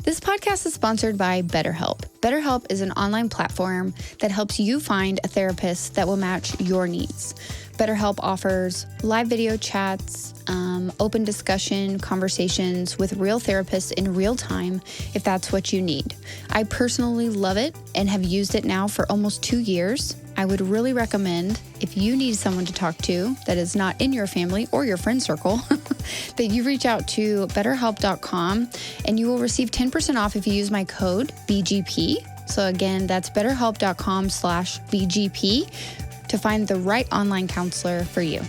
This podcast is sponsored by BetterHelp. BetterHelp is an online platform that helps you find a therapist that will match your needs. BetterHelp offers live video chats, open discussion conversations with real therapists in real time if that's what you need. I personally love it and have used it now for almost 2 years. I would really recommend, if you need someone to talk to that is not in your family or your friend circle, that you reach out to betterhelp.com and you will receive 10% off if you use my code BGP. So again, that's betterhelp.com/BGP to find the right online counselor for you.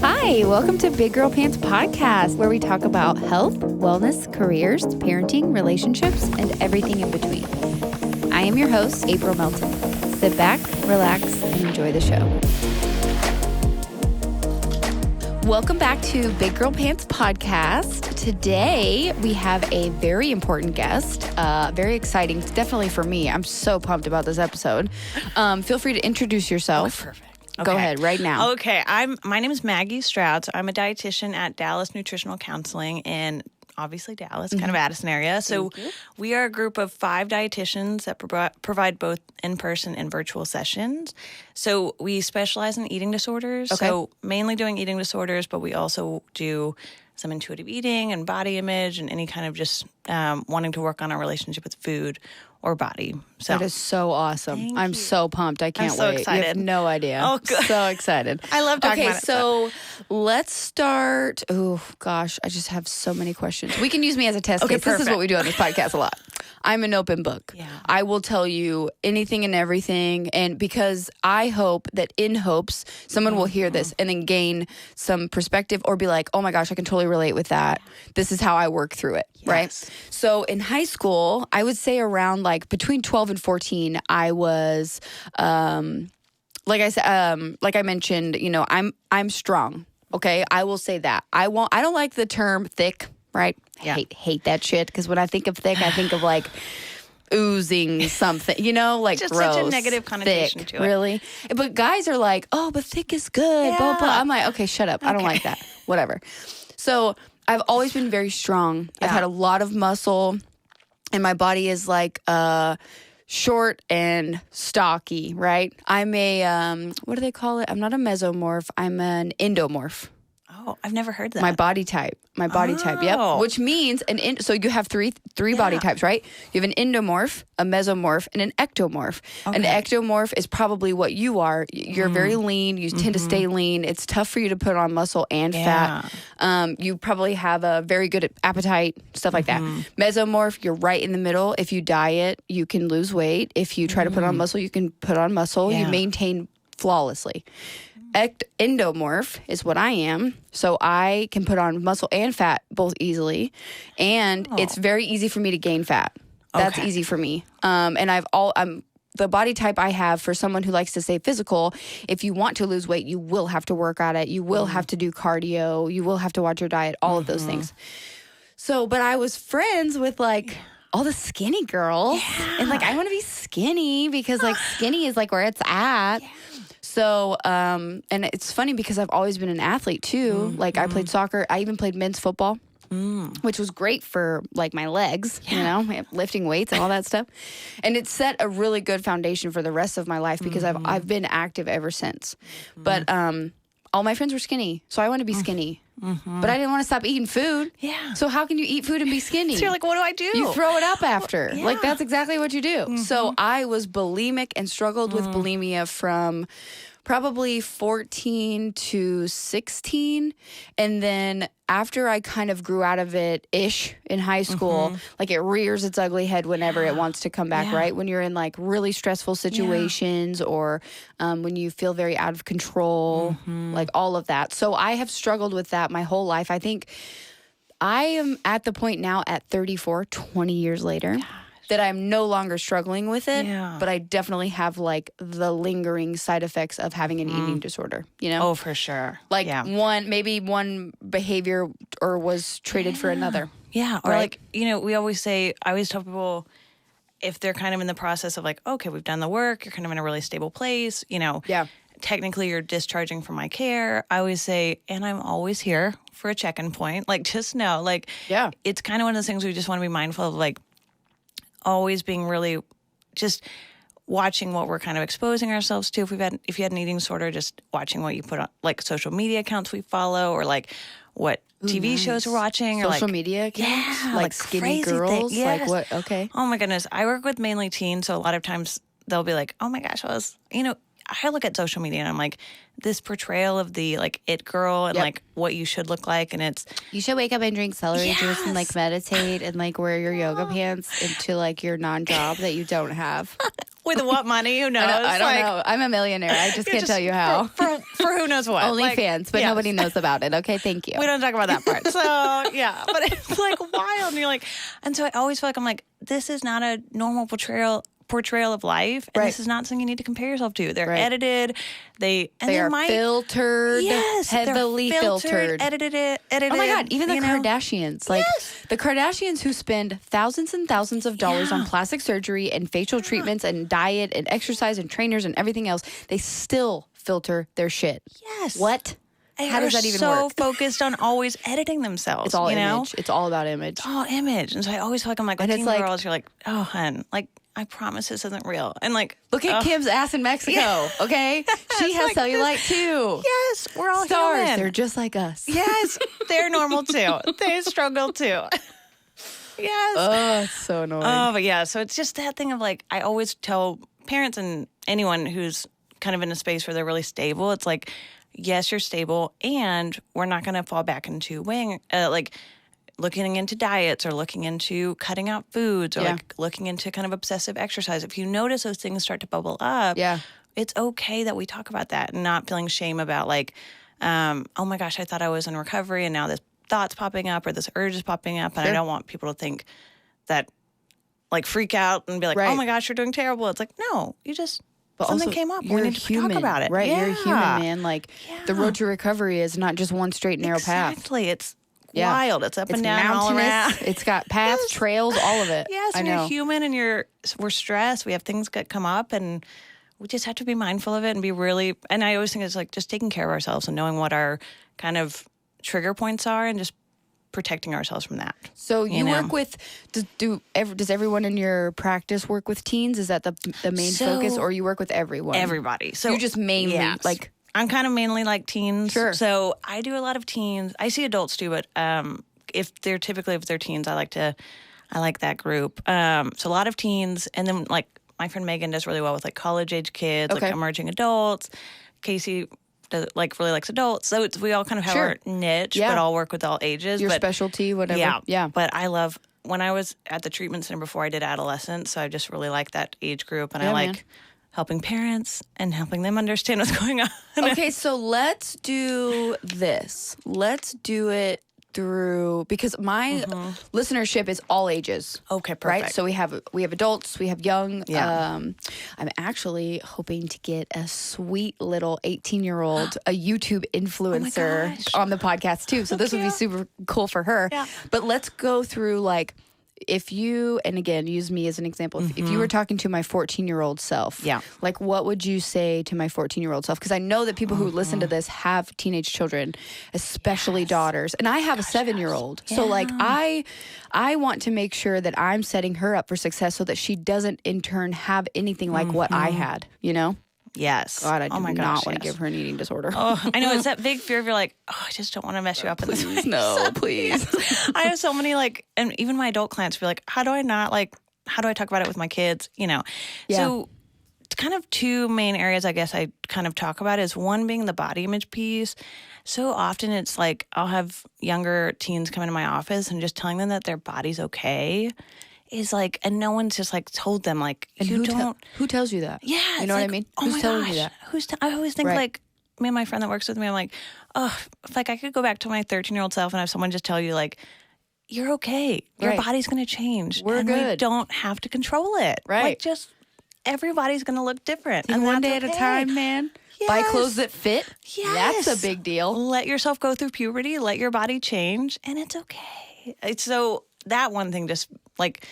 Hi, welcome to Big Girl Pants Podcast, where we talk about health, wellness, careers, parenting, relationships, and everything in between. I am your host, April Melton. Sit back, relax, and enjoy the show. Welcome back to Big Girl Pants Podcast. Today, we have a very important guest, very exciting, definitely for me. I'm so pumped about this episode. Feel free to introduce yourself. Oh, perfect. Go ahead right now. Okay, my name is Maggie Stroud. So I'm a dietitian at Dallas Nutritional Counseling in obviously Dallas, kind of Addison area. So we are a group of 5 dietitians that provide both in-person and virtual sessions. So we specialize in eating disorders. Okay. So mainly doing eating disorders, but we also do some intuitive eating and body image and any kind of just wanting to work on a relationship with food or body. So That is so awesome. I'm so pumped. I can't I'm so wait. excited. You have no idea. Oh, good. So excited. I love talking about it. So let's start. Oh, gosh. I just have so many questions. We can use me as a test Okay, case. This is perfect. what we do on this podcast a lot. I'm an open book. Yeah. I will tell you anything and everything. And because I hope that in hopes someone will hear this and then gain some perspective or be like, oh my gosh, I can totally relate with that. This is how I work through it. Yes. Right. So in high school, I would say around like between 12 and 14, I was, like I said, like I mentioned, you know, I'm strong. Okay. I will say that. I don't like the term thick. Right? Yeah. Hate that shit. Because when I think of thick, I think of like oozing something, you know, like Just gross, such a negative connotation thick, to it. Really? But guys are like, oh, but thick is good, blah, blah. I'm like, okay, shut up. I don't like that. Whatever. So I've always been very strong. I've had a lot of muscle and my body is like short and stocky, right? I'm a, what do they call it? I'm not a mesomorph. I'm an endomorph. Oh, I've never heard that. My body type. Yep. Which means so you have three body types, right? You have an endomorph, a mesomorph, and an ectomorph. Okay. An ectomorph is probably what you are. You're very lean. You tend to stay lean. It's tough for you to put on muscle and fat. You probably have a very good appetite, stuff like that. Mesomorph, you're right in the middle. If you diet, you can lose weight. If you try to put on muscle, you can put on muscle. Yeah. You maintain flawlessly. Endomorph is what I am, so I can put on muscle and fat both easily, and it's very easy for me to gain fat. That's easy for me. And I'm the body type I have for someone who likes to stay physical. If you want to lose weight, you will have to work at it. You will have to do cardio. You will have to watch your diet. All of those things. So, but I was friends with like all the skinny girls, and like I want to be skinny because like skinny is like where it's at. Yeah. So, and it's funny because I've always been an athlete too. Like I played soccer. I even played men's football, which was great for like my legs, you know, lifting weights and all that stuff. And it set a really good foundation for the rest of my life because I've been active ever since. But all my friends were skinny, so I want to be skinny. But I didn't want to stop eating food. Yeah. So how can you eat food and be skinny? So you're like, what do I do? You throw it up after. Like that's exactly what you do. So I was bulimic and struggled with bulimia from probably 14 to 16. And then after I kind of grew out of it-ish in high school, like it rears its ugly head whenever it wants to come back, right? When you're in like really stressful situations or when you feel very out of control, like all of that. So I have struggled with that my whole life. I think I am at the point now at 34, 20 years later, that I'm no longer struggling with it, but I definitely have like the lingering side effects of having an eating disorder, you know? Oh, for sure. Like one behavior or was traded for another. Yeah. Or like, you know, I always tell people if they're kind of in the process of like, okay, we've done the work, you're kind of in a really stable place, you know. Yeah. technically you're discharging from my care. I always say, and I'm always here for a check-in point. Like, just know, like, it's kind of one of those things we just want to be mindful of, like, always being really just watching what we're kind of exposing ourselves to. If you had an eating disorder, just watching what you put on, like, social media accounts we follow, or like what TV shows we're watching, or social like media accounts, like skinny crazy girls, yes. like what? Okay. Oh my goodness, I work with mainly teens, so a lot of times they'll be like, "Oh my gosh, I look at social media and I'm like, this portrayal of the like it girl and like what you should look like, and it's you should wake up and drink celery juice and like meditate and like wear your yoga pants into like your non-job that you don't have." With what money? Who knows? I don't know. I'm a millionaire. I just can't tell you how. For who knows what. OnlyFans, but nobody knows about it. Okay, thank you. We don't talk about that part. So, yeah. But it's like wild. And you're like, and so I always feel like I'm like, this is not a normal portrayal of life, and this is not something you need to compare yourself to. They're edited. They are filtered. Yes, heavily filtered. Edited. Oh my God, even the Kardashians. Like the Kardashians who spend thousands and thousands of dollars on plastic surgery and facial treatments and diet and exercise and trainers and everything else, they still filter their shit. Yes. What? How does that even work? So focused on always editing themselves. It's all image. Know? It's all about image. It's all image. And so I always feel like I'm like, with teen girls, you're like, oh, hun, like, I promise this isn't real. And like, look at Kim's ass in Mexico, okay? She has cellulite too. Yes, we're all stars. Human. They're just like us. Yes, they're normal too. They struggle too. Yes. Oh, it's so annoying. Oh, but yeah, so it's just that thing of like, I always tell parents and anyone who's kind of in a space where they're really stable, it's like, yes, you're stable, and we're not going to fall back into weighing, like, looking into diets or looking into cutting out foods or like looking into kind of obsessive exercise. If you notice those things start to bubble up, it's okay that we talk about that and not feeling shame about like, oh my gosh, I thought I was in recovery and now this thought's popping up or this urge is popping up. And I don't want people to think that, like, freak out and be like, oh my gosh, you're doing terrible. It's like, no, you just... But something came up. We need to talk about it. Right? You're a human, man. Like, the road to recovery is not just one straight, narrow path. Exactly. It's wild. It's up and down all around. It's got paths, trails, all of it. Yes, and you're human and we're stressed. We have things that come up, and we just have to be mindful of it and be really, and I always think it's like just taking care of ourselves and knowing what our kind of trigger points are and just protecting ourselves from that. So you work with, does everyone in your practice work with teens? Is that the main focus, or you work with everyone? Everybody. So you just mainly like... I'm kind of mainly like teens. Sure. So I do a lot of teens. I see adults too, but if they're teens, I like that group. So a lot of teens, and then like my friend Megan does really well with like college age kids, like emerging adults. Casey really likes adults. So we all kind of have our niche, but all work with all ages. Your specialty, whatever. Yeah. But I love, when I was at the treatment center before, I did adolescents. So I just really like that age group, and I like helping parents and helping them understand what's going on. Okay, so let's do this. Let's do it through, because my listenership is all ages. Okay, perfect. Right? So we have adults, we have young. I'm actually hoping to get a sweet little 18-year-old, a YouTube influencer on the podcast too. So this would be super cool for her. Yeah. But let's go through like, if you, and again, use me as an example, if you were talking to my 14-year-old self, like what would you say to my 14-year-old self? Because I know that people who listen to this have teenage children, especially daughters. And I have a 7-year-old. So like I want to make sure that I'm setting her up for success so that she doesn't in turn have anything like what I had, you know? Yes. God, I do not want to give her an eating disorder. Oh, I know. It's that big fear of you're like, oh, I just don't want to mess you up in this way. No, please. I have so many and even my adult clients feel like, how do I talk about it with my kids? You know? Yeah. So it's kind of two main areas I guess I kind of talk about is one being the body image piece. So often it's like I'll have younger teens come into my office and just telling them that their body's okay is like, and no one's just like told them like, and who tells you that? Yeah. You know what I mean? Who's telling you that? I always think like, me and my friend that works with me, I'm like, oh, if like I could go back to my 13-year-old self and have someone just tell you like, you're okay. Your body's going to change. We're good. We don't have to control it. Right. Like just, everybody's going to look different. And one day at a time, man. Yes. Buy clothes that fit. Yes. That's a big deal. Let yourself go through puberty. Let your body change. And it's okay. So that one thing just like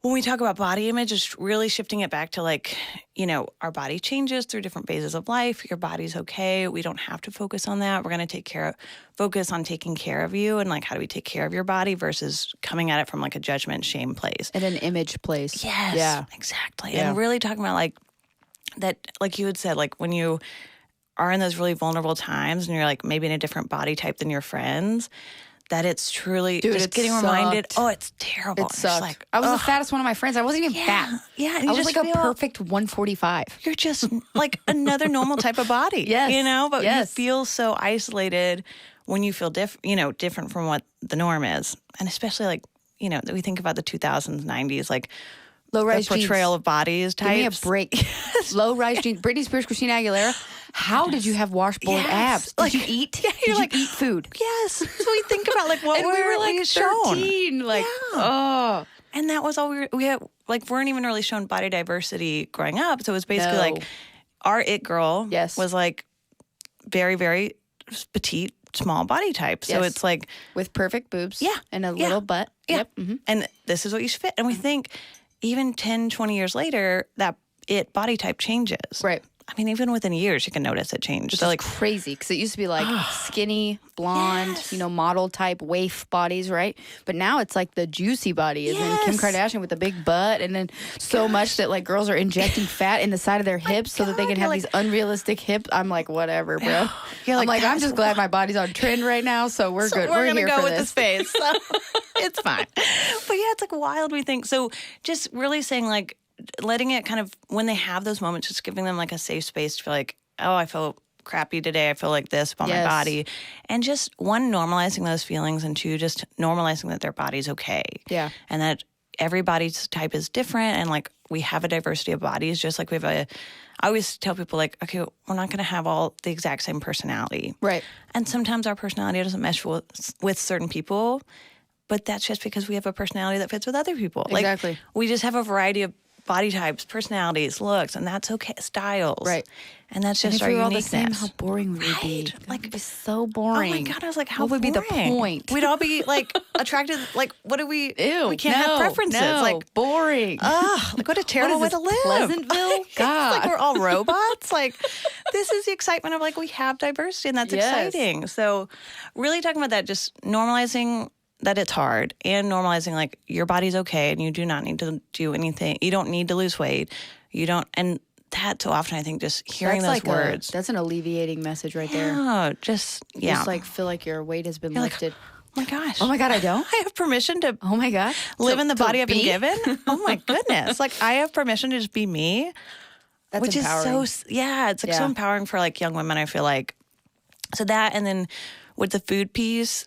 when we talk about body image, it's really shifting it back to like, you know, our body changes through different phases of life. Your body's okay. We don't have to focus on that. We're going to focus on taking care of you and like, how do we take care of your body versus coming at it from like a judgment, shame place. And an image place. Yes, yeah. exactly. Yeah. And really talking about like that, like you had said, like when you are in those really vulnerable times and you're like maybe in a different body type than your friends, that it's truly just getting reminded. Oh, it's terrible. It sucked. Like, I was the fattest one of my friends. I wasn't even fat. Yeah. I was like a perfect 145. You're just like another normal type of body. Yes. You know, but you feel so isolated when you feel different from what the norm is. And especially like, you know, we think about the 2000s, 90s, like low-rise portrayal jeans. of bodies types. Give me a break. Low-rise jeans. Britney Spears, Christina Aguilera. How did you have washboard abs? Did you eat? Yeah, did you eat food? Yes. So we think about like what and we were like 13. Shown. Like, oh. And that was all we had. Like, weren't even really shown body diversity growing up. So it was basically like our it girl was like very, very petite, small body type. So it's like with perfect boobs. And a little butt. Yeah. Yep. Mm-hmm. And this is what you should fit. And we think even 10, 20 years later, that body type changes. Right. I mean, even within years, you can notice it change. Which is like crazy because it used to be like skinny, blonde, you know, model type waif bodies, right? But now it's like the juicy body, and then Kim Kardashian with the big butt, and then so much that like girls are injecting fat in the side of their hips so that they can have these unrealistic hips. I'm like, whatever, bro. I'm just glad my body's on trend right now, so we're good. We're gonna go with this. the space. So it's fine. But yeah, it's like wild. We think so. Just really saying like, letting it kind of, when they have those moments, just giving them like a safe space to feel like, oh, I feel crappy today. I feel like this about my body. And just one, normalizing those feelings, and two, just normalizing that their body's okay. Yeah. And that every body type is different. And like we have a diversity of bodies, just like we have I always tell people like, okay, we're not going to have all the exact same personality. Right. And sometimes our personality doesn't mesh with certain people, but that's just because we have a personality that fits with other people. Exactly. Like we just have a variety of body types, personalities, looks, and that's okay. Styles, right? And that's just our uniqueness. All the same, how boring would we be? Like, it'd be so boring. Oh my god! I was like, how what would be the point? We'd all be like attracted. Like, what do we? Ew, we can't have preferences. Like boring. Like what a terrible way to live. Pleasantville. God, like we're all robots. Like this is the excitement of like we have diversity, and that's exciting. So, really talking about that, just normalizing that it's hard, and normalizing like your body's okay and you do not need to do anything. You don't need to lose weight. You don't, and that so often I think just hearing those words. That's an alleviating message right there. Just like feel like your weight has been lifted. Like, oh my gosh. Oh my God, I don't? I have permission to live in the body I've been given. Oh my goodness. Like I have permission to just be me. That's which empowering. Is so, it's like so empowering for like young women, I feel like. So that, and then with the food piece,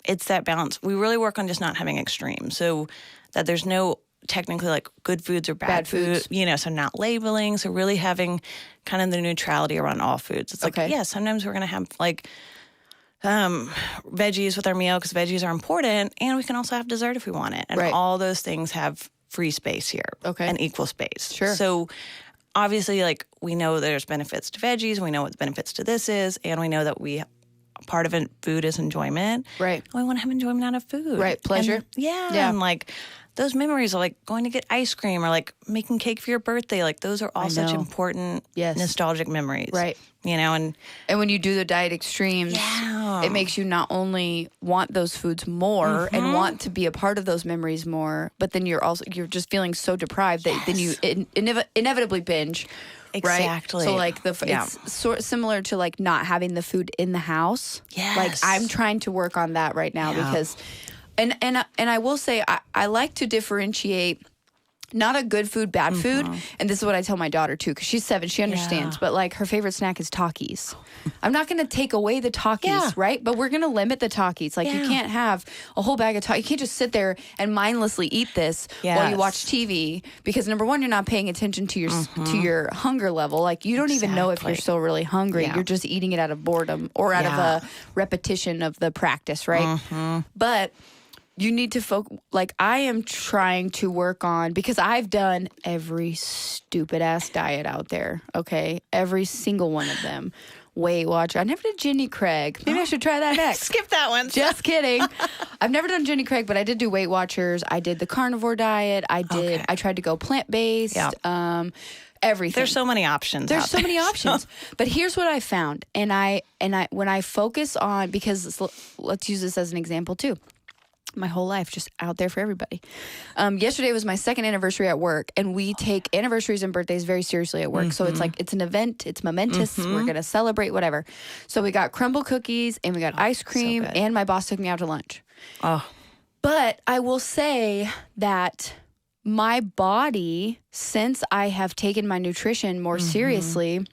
it's that balance. We really work on just not having extremes. So that there's no technically like good foods or bad foods, you know, so not labeling. So really having kind of the neutrality around all foods. It's like, sometimes we're going to have like veggies with our meal because veggies are important. And we can also have dessert if we want it. And all those things have free space here. And equal space. Sure. So obviously, like we know there's benefits to veggies. We know what the benefits to this is. And we know that part of food is enjoyment. Right. We want to have enjoyment out of food. Right. Pleasure. And, and like those memories of like going to get ice cream or like making cake for your birthday. Like those are all such important nostalgic memories. Right. You know, and when you do the diet extremes, it makes you not only want those foods more and want to be a part of those memories more, but then you're just feeling so deprived that then you inevitably binge. Exactly. Right? So like it's sort similar to like not having the food in the house. Yes. Like I'm trying to work on that right now because, and I will say I like to differentiate. Not a good food, bad food. And this is what I tell my daughter too, because she's 7, she understands. But like her favorite snack is Takis. I'm not going to take away the Takis, right? But we're going to limit the Takis. Like you can't have a whole bag of Takis. You can't just sit there and mindlessly eat this while you watch TV. Because number one, you're not paying attention to your hunger level. Like you don't even know if you're still really hungry. You're just eating it out of boredom or out of a repetition of the practice, right? But you need to focus. Like I am trying to work on, because I've done every stupid ass diet out there. Okay. Every single one of them Weight Watcher. I never did Jenny Craig. Maybe I should try that next. Skip that one. Just kidding. I've never done Jenny Craig, but I did do Weight Watchers. I did the carnivore diet. I tried to go plant-based. Yeah. Everything. There's so many options. There's so many options. But here's what I found. And I when I focus on, because let's use this as an example too. My whole life just out there for everybody. Yesterday was my second anniversary at work, and we take anniversaries and birthdays very seriously at work. So it's like, it's an event, it's momentous, we're going to celebrate, whatever. So we got crumble cookies and we got ice cream, so and my boss took me out to lunch. Oh. But I will say that my body, since I have taken my nutrition more seriously,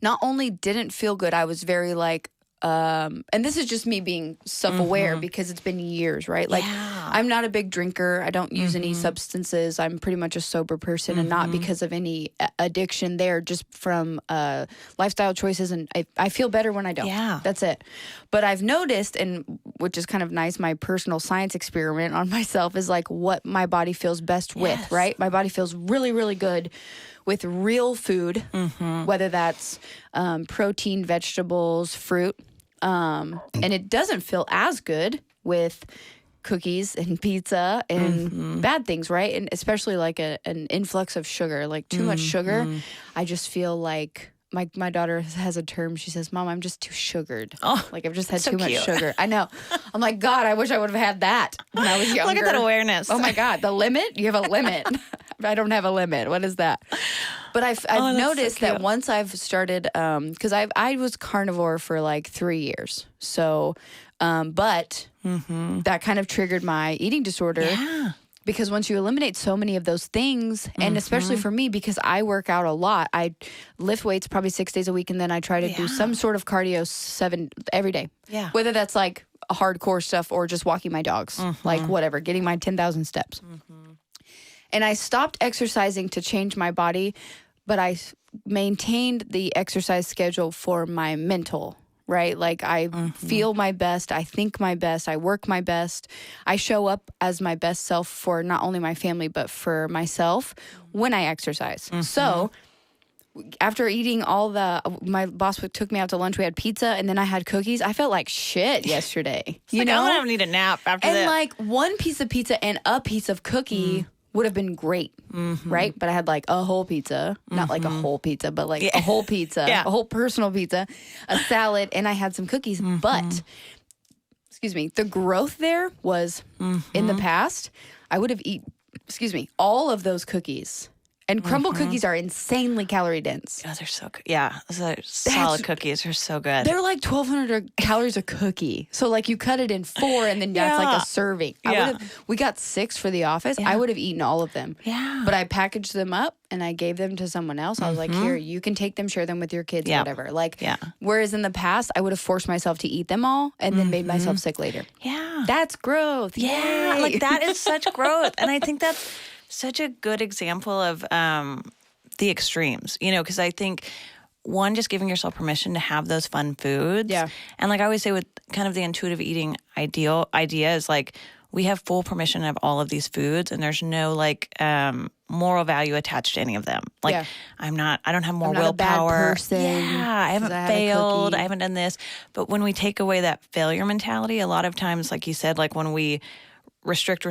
not only didn't feel good, I was very like, and this is just me being self-aware because it's been years, right? Like, I'm not a big drinker. I don't use any substances. I'm pretty much a sober person, and not because of any addiction there, just from lifestyle choices. And I feel better when I don't. Yeah. That's it. But I've noticed, and which is kind of nice, my personal science experiment on myself is like what my body feels best with, right? My body feels really, really good with real food, whether that's protein, vegetables, fruit. And it doesn't feel as good with cookies and pizza and bad things, right? And especially like an influx of sugar, like too much sugar. I just feel like my daughter has a term. She says, "Mom, I'm just too sugared. Like I've just had too much sugar." I know. I'm like, God, I wish I would have had that when I was younger. Look at that awareness. Oh my God, the limit? You have a limit. I don't have a limit. What is that? But I've noticed that once I've started, because I was carnivore for like 3 years. So, but that kind of triggered my eating disorder. Yeah. Because once you eliminate so many of those things, and especially for me, because I work out a lot, I lift weights probably 6 days a week, and then I try to do some sort of cardio every day. Yeah. Whether that's like hardcore stuff or just walking my dogs, like whatever, getting my 10,000 steps. And I stopped exercising to change my body, but I maintained the exercise schedule for my mental, right? Like I feel my best, I think my best, I work my best. I show up as my best self for not only my family, but for myself when I exercise. So after eating my boss took me out to lunch, we had pizza, and then I had cookies. I felt like shit yesterday. You know? I'm gonna need a nap after that. And like one piece of pizza and a piece of cookie would have been great, right? But I had like a whole pizza, not like a whole pizza, but like a whole pizza, a whole personal pizza, a salad, and I had some cookies. But, excuse me, the growth there was in the past, I would have eaten, all of those cookies. And crumble cookies are insanely calorie dense. Oh, they're so good. Yeah, solid cookies are so good. They're like 1,200 calories a cookie. So like you cut it in 4 and then that's like a serving. We got 6 for the office. I would have eaten all of them. Yeah. But I packaged them up and I gave them to someone else. I was like, here, you can take them, share them with your kids, whatever. Like, whereas in the past, I would have forced myself to eat them all and then made myself sick later. Yeah. That's growth. Yeah. Yay. Like that is such growth. And I think that's such a good example of the extremes, because I think, one, just giving yourself permission to have those fun foods. Yeah. And like I always say with kind of the intuitive eating idea is like, we have full permission of all of these foods, and there's no like moral value attached to any of them. Like I don't have more willpower. A bad person. Yeah, I haven't failed. I haven't done this. But when we take away that failure mentality, a lot of times, like you said, like when we restrict,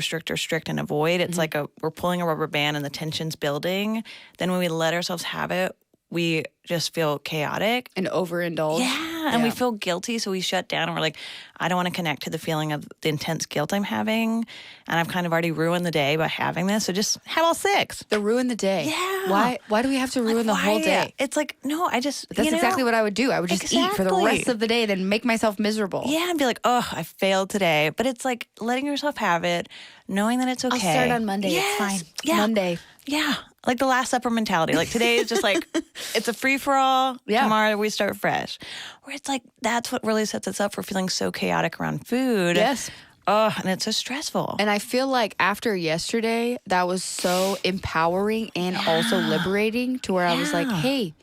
and avoid, it's like we're pulling a rubber band and the tension's building. Then when we let ourselves have it, we just feel chaotic. And overindulge. Yeah, and we feel guilty, so we shut down and we're like, I don't want to connect to the feeling of the intense guilt I'm having, and I've kind of already ruined the day by having this, so just have all 6. Ruin the day. Yeah. Why do we have to ruin the whole day? It's like, no, I just, That's exactly what I would do. I would just eat for the rest of the day, then make myself miserable. Yeah, and be like, oh, I failed today. But it's like letting yourself have it, knowing that it's okay. I'll start on Monday. Yes. It's fine. Yeah. Monday. Yeah. Like the Last Supper mentality. Like today is just like, it's a free-for-all. Yeah. Tomorrow we start fresh. Where it's like, that's what really sets us up for feeling so chaotic around food. Yes. Oh, and it's so stressful. And I feel like after yesterday, that was so empowering and also liberating to where I was like, hey,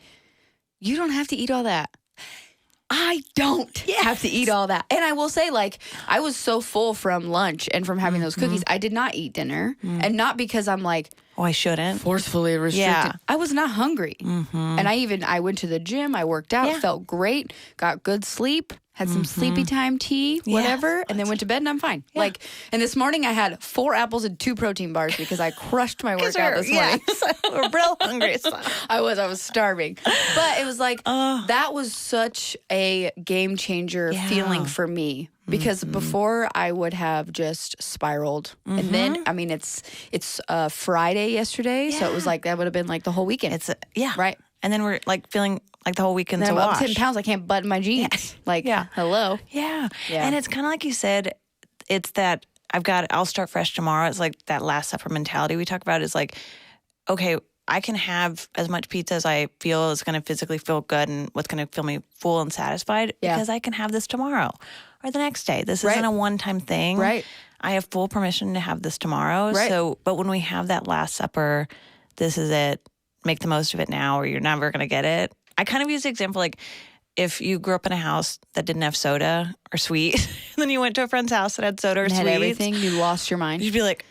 you don't have to eat all that. I don't have to eat all that. And I will say, like, I was so full from lunch and from having those cookies. I did not eat dinner. And not because I'm like, oh, I shouldn't. Forcefully restricted. Yeah. I was not hungry. And I went to the gym. I worked out, felt great, got good sleep, had some sleepy time tea, whatever, and then went to bed and I'm fine. Yeah. Like, and this morning I had 4 apples and 2 protein bars because I crushed my workout this morning. We're real hungry. So. I was starving. But it was like, that was such a game changer feeling for me. Because before I would have just spiraled. And then, I mean, it's Friday yesterday. So it was like, that would have been like the whole weekend. Right. And then we're like feeling like the whole weekend's a wash. I'm up 10 pounds. I can't button my jeans. Like, hello. Yeah. And it's kind of like you said, it's that I'll start fresh tomorrow. It's like that last supper mentality we talk about is like, okay, I can have as much pizza as I feel is going to physically feel good and what's going to feel me full and satisfied because I can have this tomorrow or the next day. This isn't a one-time thing. Right. I have full permission to have this tomorrow. Right. So, but when we have that last supper, this is it. Make the most of it now or you're never going to get it. I kind of use the example like if you grew up in a house that didn't have soda or sweet, and then you went to a friend's house that had soda or sweet. Had everything, you lost your mind. You'd be like,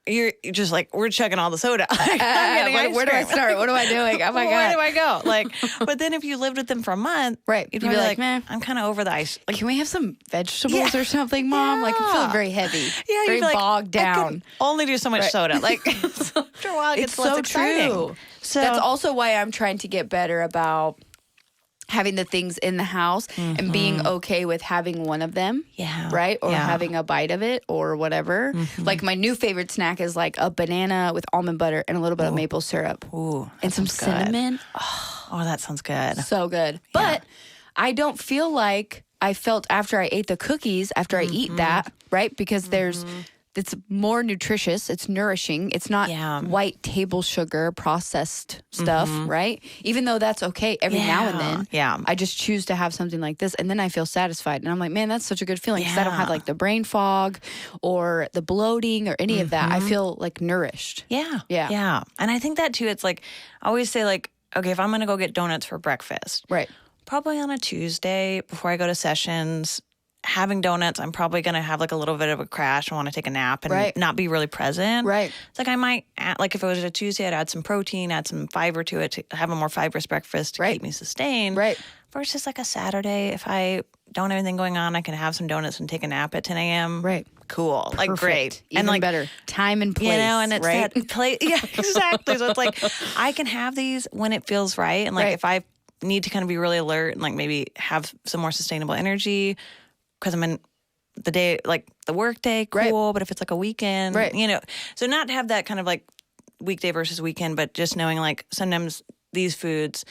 you're just like, we're chugging all the soda. Where do I start? What am I doing? Oh my God. Where do I go? Like, but then if you lived with them for a month, you'd be like, man, I'm kind of over the ice. Like, can we have some vegetables or something, Mom? Like, I'm feeling very heavy. Yeah, very bogged down. I can only do so much soda. Like, after a while, it gets less exciting. True. So that's also why I'm trying to get better about having the things in the house and being okay with having one of them, right? Or having a bite of it or whatever. Like my new favorite snack is like a banana with almond butter and a little bit of maple syrup. And some cinnamon. Oh, that sounds good. So good. But I don't feel like I felt after I ate the cookies, after I eat that, right? Because it's more nutritious. It's nourishing. It's not white table sugar processed stuff, right? Even though that's okay every now and then. Yeah. I just choose to have something like this. And then I feel satisfied. And I'm like, man, that's such a good feeling. Because I don't have like the brain fog or the bloating or any of that. I feel like nourished. Yeah. And I think that too, it's like, I always say like, okay, if I'm going to go get donuts for breakfast. Right. Probably on a Tuesday before I go to sessions. Having donuts, I'm probably going to have like a little bit of a crash and want to take a nap and not be really present. Right. It's like I might, like if it was a Tuesday, I'd add some protein, add some fiber to it to have a more fibrous breakfast to keep me sustained. Right. Versus like a Saturday, if I don't have anything going on, I can have some donuts and take a nap at 10 a.m. Right. Cool. Perfect. Like great. Even and like better. Time and place. You know, and it's right? that place. Yeah, exactly. So it's like I can have these when it feels right. And like if I need to kind of be really alert and like maybe have some more sustainable energy because I'm in the day, like the work day, cool. But if it's like a weekend, you know, so not have that kind of like weekday versus weekend, but just knowing like sometimes these foods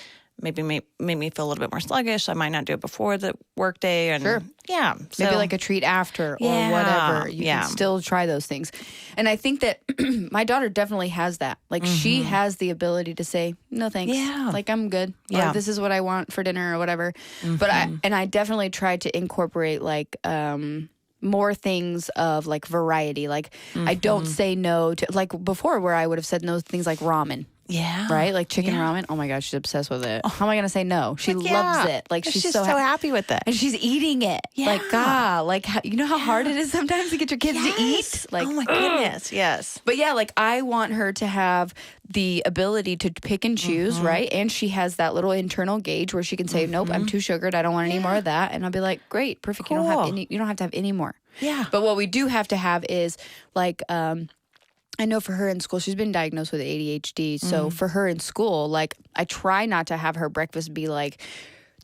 maybe make me feel a little bit more sluggish. So I might not do it before the work day. And yeah. So, maybe like a treat after or whatever. You can still try those things. And I think that my daughter definitely has that. Like she has the ability to say, no thanks. Yeah. Like I'm good. Or this is what I want for dinner or whatever. But I definitely tried to incorporate like more things of like variety. Like I don't say no to like before where I would have said no to things like ramen. Yeah. Right? Like chicken ramen. Oh my gosh, she's obsessed with it. How am I going to say no? She loves it. Like she's so happy with it. And she's eating it. Yeah. Like, God, like, you know how hard it is sometimes to get your kids to eat? Like, oh my goodness. Yes. But yeah, like I want her to have the ability to pick and choose, right? And she has that little internal gauge where she can say, nope, I'm too sugared. I don't want any more of that. And I'll be like, great, perfect. Cool. You don't have to have any more. Yeah. But what we do have to have is like, I know for her in school, she's been diagnosed with ADHD. So for her in school, like I try not to have her breakfast be like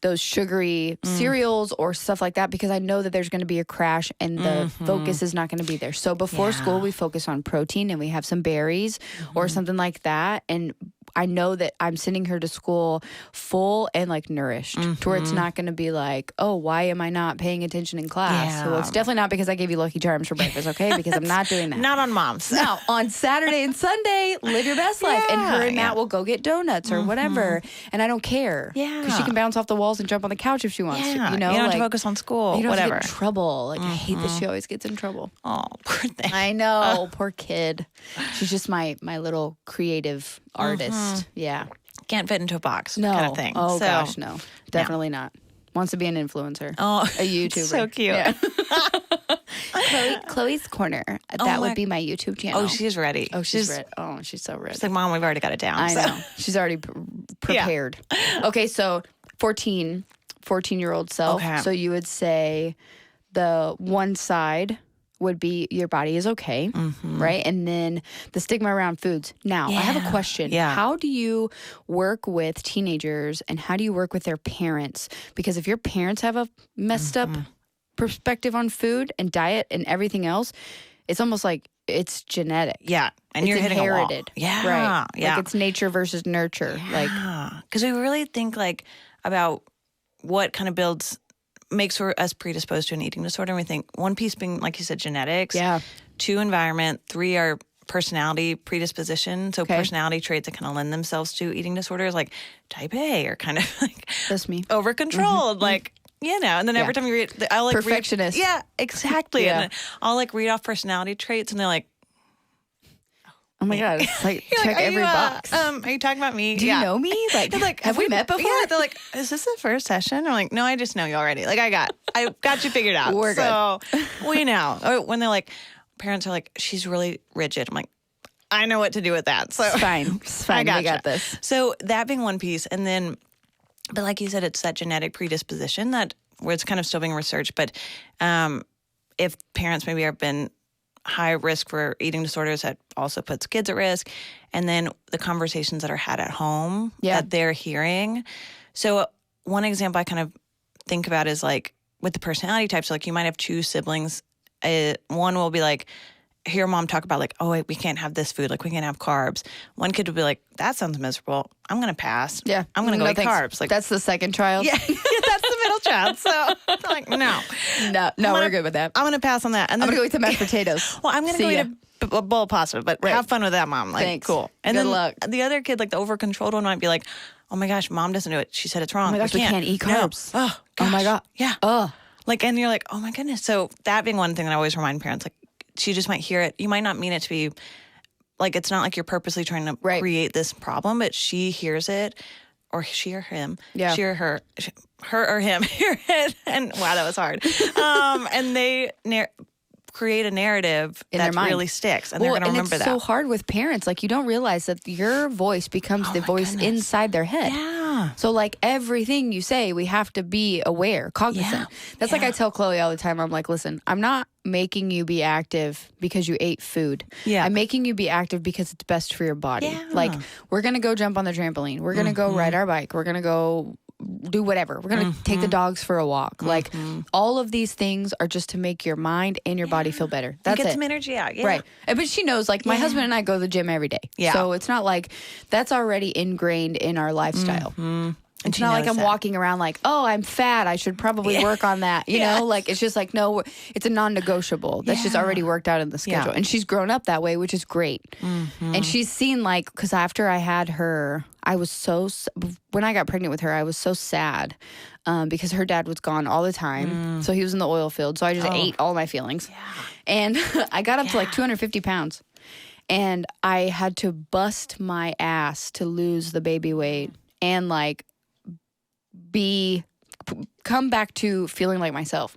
those sugary cereals or stuff like that because I know that there's going to be a crash and the focus is not going to be there. So before school, we focus on protein and we have some berries or something like that. And I know that I'm sending her to school full and like nourished to where it's not going to be like, oh, why am I not paying attention in class? Yeah. Well, it's definitely not because I gave you Lucky Charms for breakfast, okay? Because I'm not doing that. Not on moms. No, on Saturday and Sunday, live your best life. And her and Matt will go get donuts or whatever. And I don't care. Yeah. Because she can bounce off the walls and jump on the couch if she wants to. You know, you don't have to focus on school. You don't whatever. have to get in trouble. Like, I hate that she always gets in trouble. Oh, poor thing. I know. Poor kid. She's just my little creative artist. Yeah. Can't fit into a box No. kind of thing. Oh, gosh, no. Definitely not. Wants to be an influencer. Oh, a YouTuber. So cute. Yeah. Chloe's Corner. That would be my YouTube channel. Oh, she's ready. Oh, she's ready. Oh, she's so ready. She's like, Mom, we've already got it down. I know. She's already prepared. Okay, so 14-year-old self. Okay. So you would say the one side would be your body is okay, right? And then the stigma around foods. Now, I have a question. Yeah. How do you work with teenagers and how do you work with their parents? Because if your parents have a messed up perspective on food and diet and everything else, it's almost like it's genetic. Yeah. And it's you're hitting inherited. A wall. Yeah. Right. Yeah. Like it's nature versus nurture. Like, because we really think like about what kind of makes us predisposed to an eating disorder. And we think one piece being, like you said, genetics. Yeah. 2, environment. 3 are personality predisposition. So personality traits that kind of lend themselves to eating disorders, like type A, or kind of like that's me. Over controlled, like. You know, and then every time you read, I'll like perfectionist. Yeah, exactly. Yeah. And I'll like read off personality traits, and they're like, oh my God, it's like check every box. Are you talking about me? Do you know me? Like, have we met before? Yeah, they're like, is this the first session? I'm like, no, I just know you already. Like, I got you figured out. We're good. We know. Or when they're like, parents are like, she's really rigid. I'm like, I know what to do with that. So it's fine. It's fine. I we got this. So that being one piece, and then, but like you said, it's that genetic predisposition that where it's kind of still being researched. But if parents maybe have been high risk for eating disorders, that also puts kids at risk. And then the conversations that are had at home that they're hearing. So one example I kind of think about is like with the personality types, like you might have 2 siblings. One will be like, hear mom talk about like, oh, wait, we can't have this food. Like we can't have carbs. One kid will be like, that sounds miserable. I'm going to pass. Yeah. I'm going to go eat carbs. Like that's the second child. Yeah. That's the middle child. So I'm like, no, we're good with that. I'm going to pass on that. And then, I'm going to go eat the mashed potatoes. Well, I'm going to go eat a bowl of pasta, but have fun with that, mom. Like, thanks. Cool. And good then luck. The other kid, like the over-controlled one, might be like, oh my gosh, mom doesn't do it. She said it's wrong. Oh my gosh, we can't eat carbs. No. Oh my God. Yeah. Oh. Like, and you're like, oh my goodness. So that being one thing that I always remind parents, like, she just might hear it. You might not mean it to be, like, it's not like you're purposely trying to create this problem, but she hears it, or she or him, she or her or him hear it, and wow, that was hard. And they create a narrative that really sticks, and they're going to remember that. It's so hard with parents. Like, you don't realize that your voice becomes the voice inside their head. Yeah. So, like, everything you say, we have to be aware, cognizant. Yeah. That's like I tell Chloe all the time. I'm like, listen, I'm not making you be active because you ate food. Yeah. I'm making you be active because it's best for your body. Yeah. Like, we're going to go jump on the trampoline. We're going to go ride our bike. We're going to go do whatever. We're going to take the dogs for a walk. Like, all of these things are just to make your mind and your body feel better. That's get it. some energy out. Yeah. Right. But she knows, like, my husband and I go to the gym every day. Yeah. So it's not like that's already ingrained in our lifestyle. It's not like I'm walking around like, oh, I'm fat. I should probably work on that. You know, like, it's just like, no, it's a non-negotiable. That's just already worked out in the schedule. And she's grown up that way, which is great. And she's seen, like, because after I had her, I was when I got pregnant with her, I was so sad because her dad was gone all the time. So he was in the oil field. So I just ate all my feelings. Yeah. And I got up to like 250 pounds. And I had to bust my ass to lose the baby weight and like come back to feeling like myself,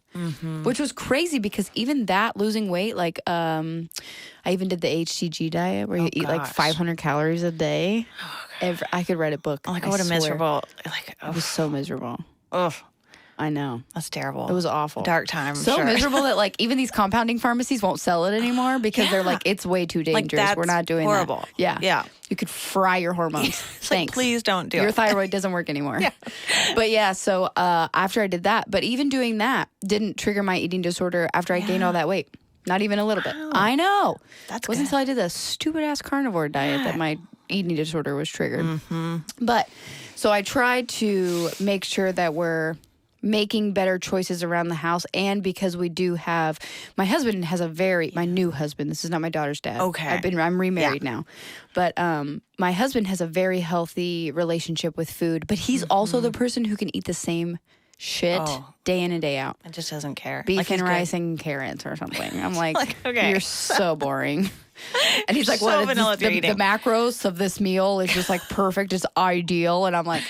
which was crazy because even that losing weight, like I even did the HCG diet where you eat like 500 calories a day. I could write a book. Like, what a miserable, like, it was so miserable. Ugh. I know. That's terrible. It was awful. Dark time. So miserable that like even these compounding pharmacies won't sell it anymore because they're like, it's way too dangerous. Like, we're not doing horrible. That. Yeah. Yeah. You could fry your hormones. Thanks. Like, please don't do it. Your thyroid doesn't work anymore. But yeah, so after I did that, but even doing that didn't trigger my eating disorder after I gained all that weight. Not even a little bit. I know. It wasn't until I did the stupid ass carnivore diet that my eating disorder was triggered. But so I tried to make sure that we're making better choices around the house, and because we do have, my husband has my new husband, this is not my daughter's dad. Okay. I'm remarried now. But my husband has a very healthy relationship with food, but he's also the person who can eat the same shit day in and day out. It just doesn't care. Beef like and rice and carrots or something. I'm like, okay. You're so boring. And he's like, so what? vanilla The macros of this meal is just like perfect. It's ideal. And I'm like,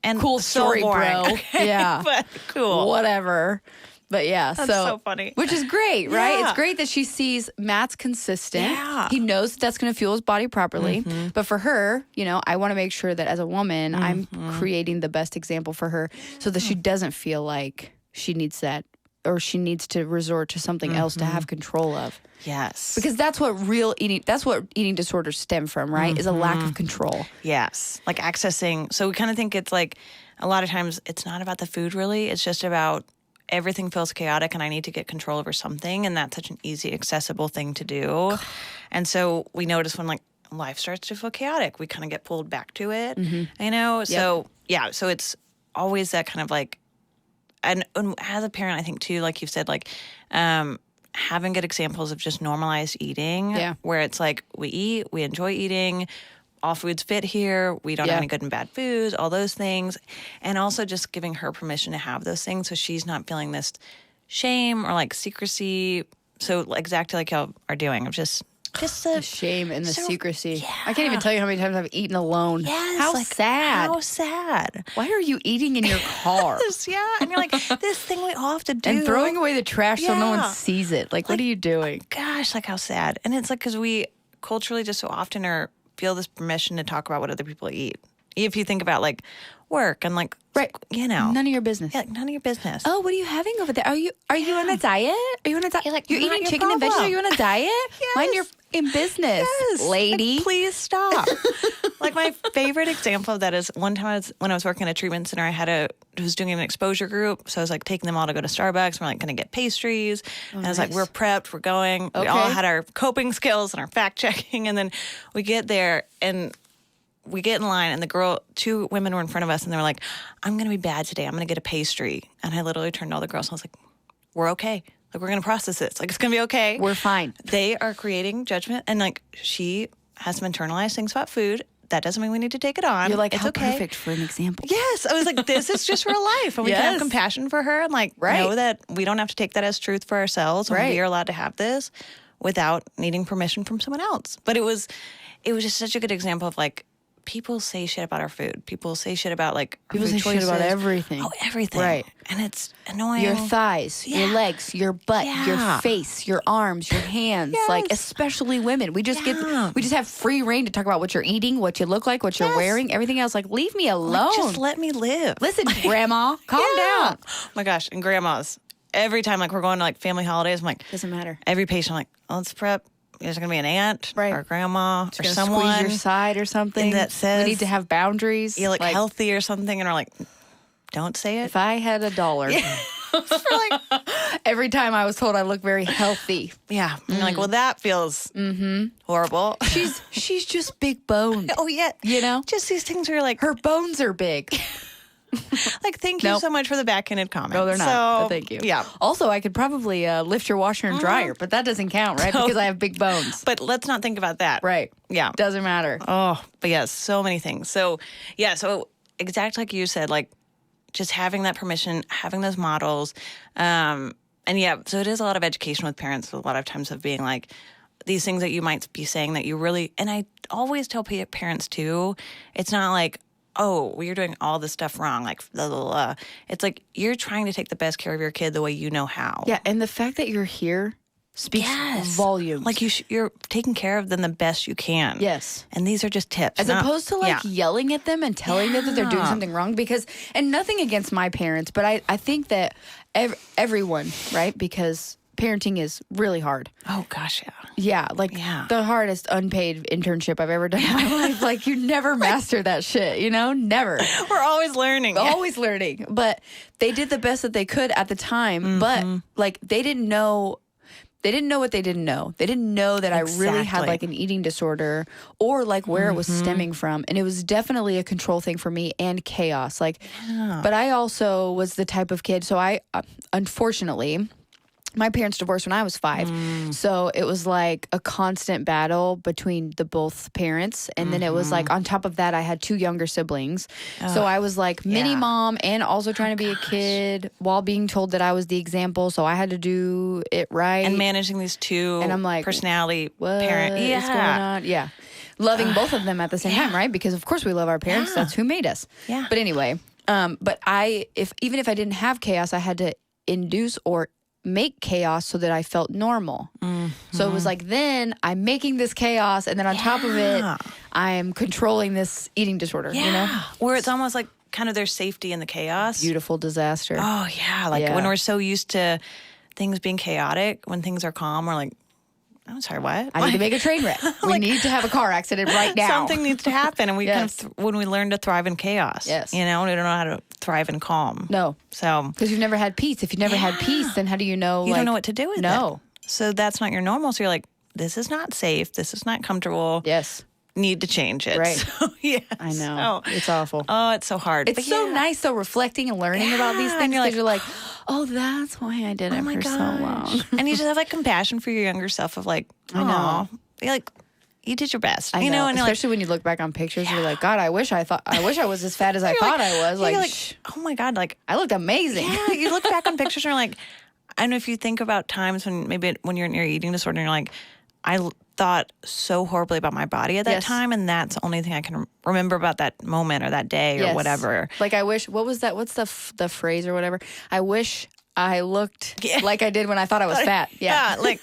And cool so story, boring. bro. Yeah. But cool. Whatever. But yeah, That's so funny. Which is great, right? Yeah. It's great that she sees Matt's consistent. Yeah. He knows that's going to fuel his body properly. But for her, I want to make sure that as a woman, I'm creating the best example for her so that she doesn't feel like she needs that or she needs to resort to something else to have control of. Yes. Because that's what eating disorders stem from, right? Is a lack of control. Yes. Like accessing. So we kind of think it's like a lot of times it's not about the food really. It's just about everything feels chaotic and I need to get control over something. And that's such an easy, accessible thing to do. And so we notice when like life starts to feel chaotic, we kind of get pulled back to it, So yeah, so it's always that kind of like, and as a parent, I think too, like you've said, like, having good examples of just normalized eating where it's like we eat, we enjoy eating, all foods fit here. We don't have any good and bad foods, all those things. And also just giving her permission to have those things so she's not feeling this shame or like secrecy. So exactly like y'all are doing of just the shame and the secrecy. Yeah. I can't even tell you how many times I've eaten alone. Yes, How like, sad. How sad. Why are you eating in your car? Yeah. And you're like, this thing we all have to do. And throwing away the trash so no one sees it. Like, what are you doing? Gosh, like how sad. And it's like because we culturally just so often feel this permission to talk about what other people eat. If you think about like work and like, none of your business. Yeah, like, none of your business. Oh, what are you having over there? Are you on a diet? Are you on a diet? You're eating chicken and veggies? Are you on a diet? Yes. Mind your in business, lady. Like, please stop. Like my favorite example of that is one time when I was working at a treatment center, I was doing an exposure group. So I was like taking them all to go to Starbucks. We're like going to get pastries. And I was like, we're prepped. We're going. Okay. We all had our coping skills and our fact checking. And then we get there and we get in line and two women were in front of us and they were like, I'm going to be bad today. I'm going to get a pastry. And I literally turned to all the girls and I was like, we're okay. Like, we're going to process this. Like, it's going to be okay. We're fine. They are creating judgment. And like, she has some internalized things about food. That doesn't mean we need to take it on. You're like, it's how okay. Perfect for an example. Yes. I was like, this is just real life. And we can have compassion for her and like know that we don't have to take that as truth for ourselves. And we are allowed to have this without needing permission from someone else. But it was just such a good example of like, people say shit about our food. People say shit about like people say shit about everything. Oh, everything. Right. And it's annoying. Your thighs, your legs, your butt, your face, your arms, your hands. Like especially women. We just have free reign to talk about what you're eating, what you look like, what you're wearing, everything else. Like leave me alone. Like, just let me live. Listen, grandma, calm down. Oh my gosh. And grandmas. Every time like we're going to like family holidays, I'm like doesn't matter. Every patient I'm like, let's prep. There's going to be an aunt or grandma or someone. Squeeze your side or something. That says we need to have boundaries. You look healthy or something. And we're like, don't say it. If I had $1. Every time I was told I look very healthy. Yeah. And you're like, well, that feels horrible. She's just big boned. Oh, yeah. You know? Just these things where you're like. Her bones are big. Like, thank you so much for the backhanded comment. No, they're not. So, thank you. Yeah. Also, I could probably lift your washer and dryer, but that doesn't count, right? Because I have big bones. But let's not think about that. Right. Yeah. Doesn't matter. Oh, but yes, so many things. So, yeah, so exactly like you said, like just having that permission, having those models. And yeah, so it is a lot of education with parents, a lot of times of being like, these things that you might be saying that you really, and I always tell parents too, it's not like, oh, well, you're doing all this stuff wrong. Like, blah, blah, blah. It's like you're trying to take the best care of your kid the way you know how. Yeah, and the fact that you're here speaks volumes. Like you're taking care of them the best you can. Yes. And these are just tips. As opposed to like yelling at them and telling them that they're doing something wrong. Because, and nothing against my parents, but I think that everyone, right? Because parenting is really hard. Oh, gosh, yeah. Yeah, like the hardest unpaid internship I've ever done in my life. Like, you never master that shit, you know? Never. We're always learning. Always learning. But they did the best that they could at the time. But, like, they didn't know what they didn't know. They didn't know that I really had, like, an eating disorder or, like, where it was stemming from. And it was definitely a control thing for me and chaos. Like, but I also was the type of kid. So I, unfortunately, my parents divorced when I was 5. So it was like a constant battle between the both parents. And then it was like, on top of that, I had 2 younger siblings. So I was like mini mom and also trying to be a kid while being told that I was the example. So I had to do it right. And managing these 2 and I'm like, personality what parent. is going on? Yeah. loving both of them at the same time, right? Because of course we love our parents. That's who made us. Yeah. But anyway, but even if I didn't have chaos, I had to induce or make chaos so that I felt normal. So it was like, then I'm making this chaos, and then on top of it, I'm controlling this eating disorder, you know? Where it's almost like kind of there's safety in the chaos. Beautiful disaster. Oh, yeah. Like when we're so used to things being chaotic, when things are calm, we're like, I'm sorry, what? I need to make a train wreck. We need to have a car accident right now. Something needs to happen. And we kind of, when we learn to thrive in chaos, we don't know how to thrive in calm. No. So, because you've never had peace. If you've never had peace, then how do you know? You don't know what to do with it. No. So that's not your normal. So you're like, this is not safe. This is not comfortable. Yes. Need to change it. Right. So, yes. I know. It's awful. Oh, it's so hard. It's so nice, though, reflecting and learning about these things. Because you're like, oh, that's why I did it for so long. And you just have like compassion for your younger self of like, I know. You're like, you did your best. I know. And especially when you look back on pictures, you're like, God, I wish I was as fat as I thought I was. Like, oh my God, like I looked amazing. Yeah, you look back on pictures and you're like, I don't know if you think about times when you're in your eating disorder and you're like, I thought so horribly about my body at that time, and that's the only thing I can remember about that moment or that day or whatever. Like I wish, what was that? What's the phrase or whatever? I wish I looked like I did when I thought I was fat. Yeah, like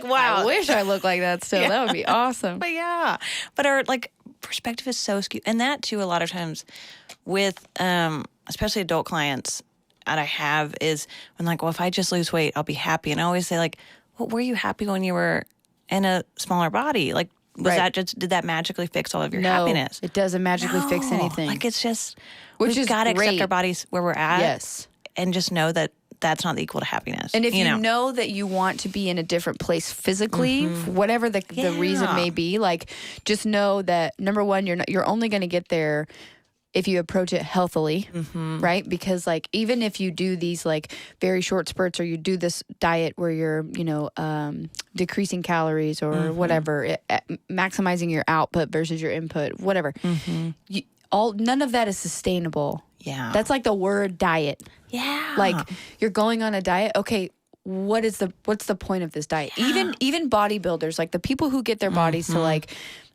wow. I wish I looked like that still. That would be awesome. But our like perspective is so skewed, and that too a lot of times with especially adult clients that I have is when like, well, if I just lose weight, I'll be happy, and I always say like, well, were you happy when you were in a smaller body? Like, did that magically fix all of your happiness? It doesn't magically fix anything. Like, it's just, we've got to accept our bodies where we're at. Yes. And just know that that's not equal to happiness. And if you know that you want to be in a different place physically, whatever the reason may be, like, just know that, number one, you're only going to get there if you approach it healthily, right? Because like, even if you do these like very short spurts, or you do this diet where you're, decreasing calories or whatever, maximizing your output versus your input, whatever, none of that is sustainable. Yeah. That's like the word diet. Yeah. Like, you're going on a diet. Okay. What's the point of this diet? Yeah. Even bodybuilders, like the people who get their bodies to like,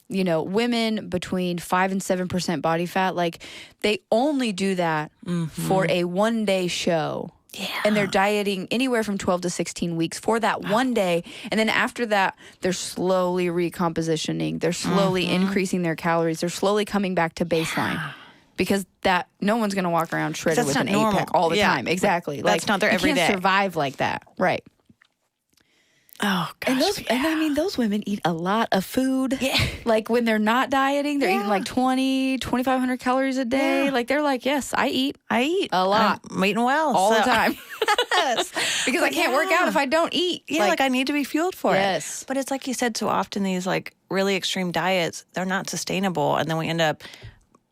women between 5 and 7% body fat, like they only do that for a 1-day show. Yeah. And they're dieting anywhere from 12 to 16 weeks for that one day. And then after that, they're slowly recompositioning. They're slowly increasing their calories. They're slowly coming back to baseline. Yeah. Because that no one's going to walk around shredded with an 8-pack all the time. Exactly. That's not their everyday. You can't survive like that. Right. Oh, gosh. And those women eat a lot of food. Yeah. Like when they're not dieting, they're eating like 2,500 calories a day. Yeah. Like they're like, yes, I eat a lot. I'm eating well. All the time. Yes. Because I can't work out if I don't eat. Yeah, like I need to be fueled for it. Yes. But it's like you said, so often these like really extreme diets, they're not sustainable. And then we end up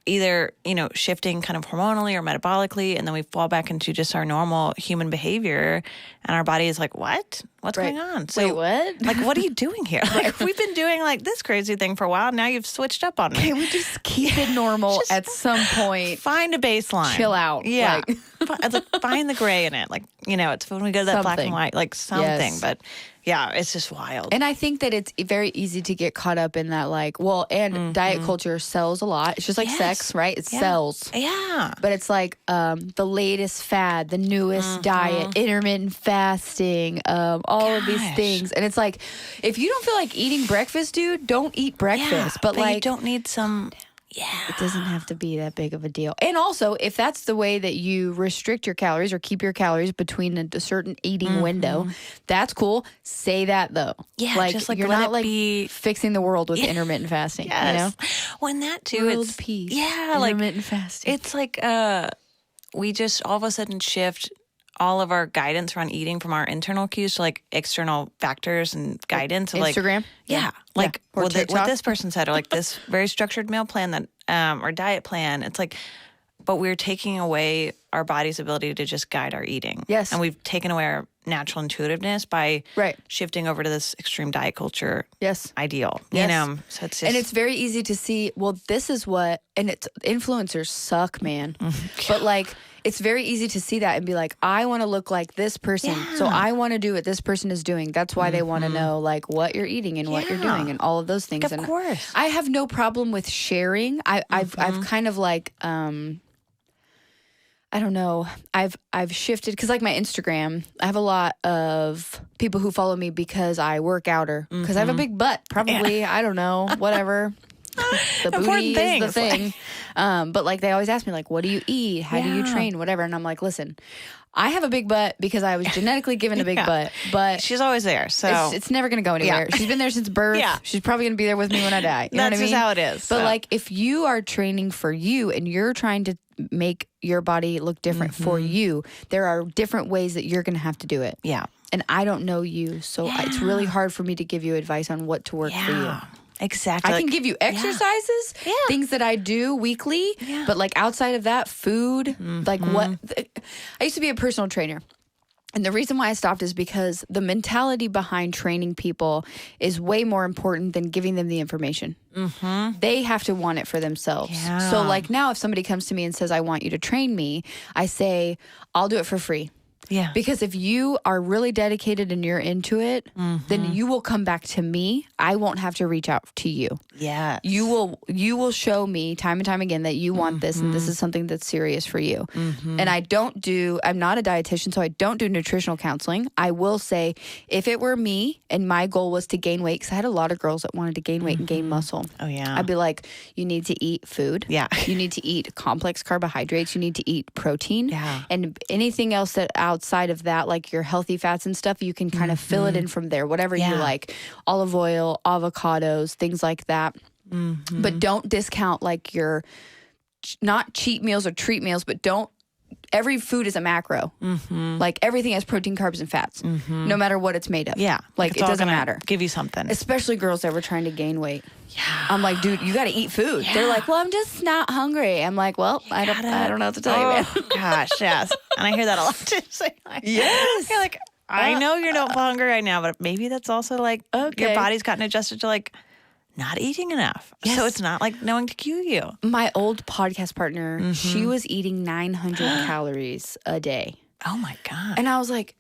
either, shifting kind of hormonally or metabolically, and then we fall back into just our normal human behavior, and our body is like, what? What's going on? So, wait, what? Like, what are you doing here? Like, we've been doing like this crazy thing for a while. Now you've switched up on me. Can we just keep it normal at some point? Find a baseline. Chill out. Yeah. Find the gray in it. Like, it's when we go to that black and white, like something. Yes. But yeah, it's just wild. And I think that it's very easy to get caught up in that, like, and diet culture sells a lot. It's just like sex, right? It sells. Yeah. But it's like the latest fad, the newest diet, intermittent fasting, all of these things. And it's like, if you don't feel like eating breakfast, dude, don't eat breakfast. Yeah, but like, you don't need some... Yeah. It doesn't have to be that big of a deal. And also, if that's the way that you restrict your calories or keep your calories between a certain eating window, that's cool. Say that, though. Yeah, like, just like you're not like fixing the world with intermittent fasting. Yes. When that too, world peace. Yeah, intermittent fasting. It's like we just all of a sudden shift all of our guidance around eating from our internal cues to like external factors and guidance. Like Instagram? Yeah. Like Or what this person said, or like this very structured meal plan that, or diet plan. It's like, but we're taking away our body's ability to just guide our eating. Yes. And we've taken away our natural intuitiveness by shifting over to this extreme diet culture ideal. Yes. So it's just, and it's very easy to see, well, this is what, and it's influencers suck, man. But like, it's very easy to see that and be like, I want to look like this person. So I want to do what this person is doing. That's why they want to know like what you're eating and what you're doing and all of those things. Of course. I have no problem with sharing. I've kind of like, I don't know. I've shifted because like my Instagram, I have a lot of people who follow me because I work out or because I have a big butt. Probably, I don't know, whatever. The booty is the thing. But like they always ask me like, what do you eat? How do you train? Whatever. And I'm like, listen, I have a big butt because I was genetically given a big butt, but she's always there. So it's never going to go anywhere. She's been there since birth. She's probably going to be there with me when I die. You know what I mean? That's just how it is. But like if you are training for you and you're trying to make your body look different for you, there are different ways that you're going to have to do it. Yeah. And I don't know you, so it's really hard for me to give you advice on what to work for you. Exactly. I can give you exercises, things that I do weekly, but like outside of that, food, like what I used to be a personal trainer. And the reason why I stopped is because the mentality behind training people is way more important than giving them the information. They have to want it for themselves. So like now if somebody comes to me and says, I want you to train me, I say, I'll do it for free. Yeah. Because if you are really dedicated and you're into it, then you will come back to me. I won't have to reach out to you. Yeah. You will show me time and time again that you want this and this is something that's serious for you. And I'm not a dietitian, so I don't do nutritional counseling. I will say if it were me and my goal was to gain weight, because I had a lot of girls that wanted to gain weight and gain muscle. Oh, yeah. I'd be like, you need to eat food. Yeah. You need to eat complex carbohydrates. You need to eat protein. Yeah. And anything else that outside of that, like your healthy fats and stuff, you can kind of fill it in from there, whatever you like. Olive oil, avocados, things like that. But don't discount like your, not cheat meals or treat meals, but every food is a macro. Like everything has protein, carbs, and fats, no matter what it's made of. Yeah. Like it doesn't matter. Give you something. Especially girls that were trying to gain weight. Yeah. I'm like, dude, you got to eat food. They're like, well, I'm just not hungry. I'm like, well, I don't know what to tell you, man. Gosh, yes. And I hear that a lot too. So yes. You're like, I know you're not hungry right now, but maybe that's also like your body's gotten adjusted to like not eating enough. Yes. So it's not like knowing to cue you. My old podcast partner, she was eating 900 calories a day. Oh my God. And I was like,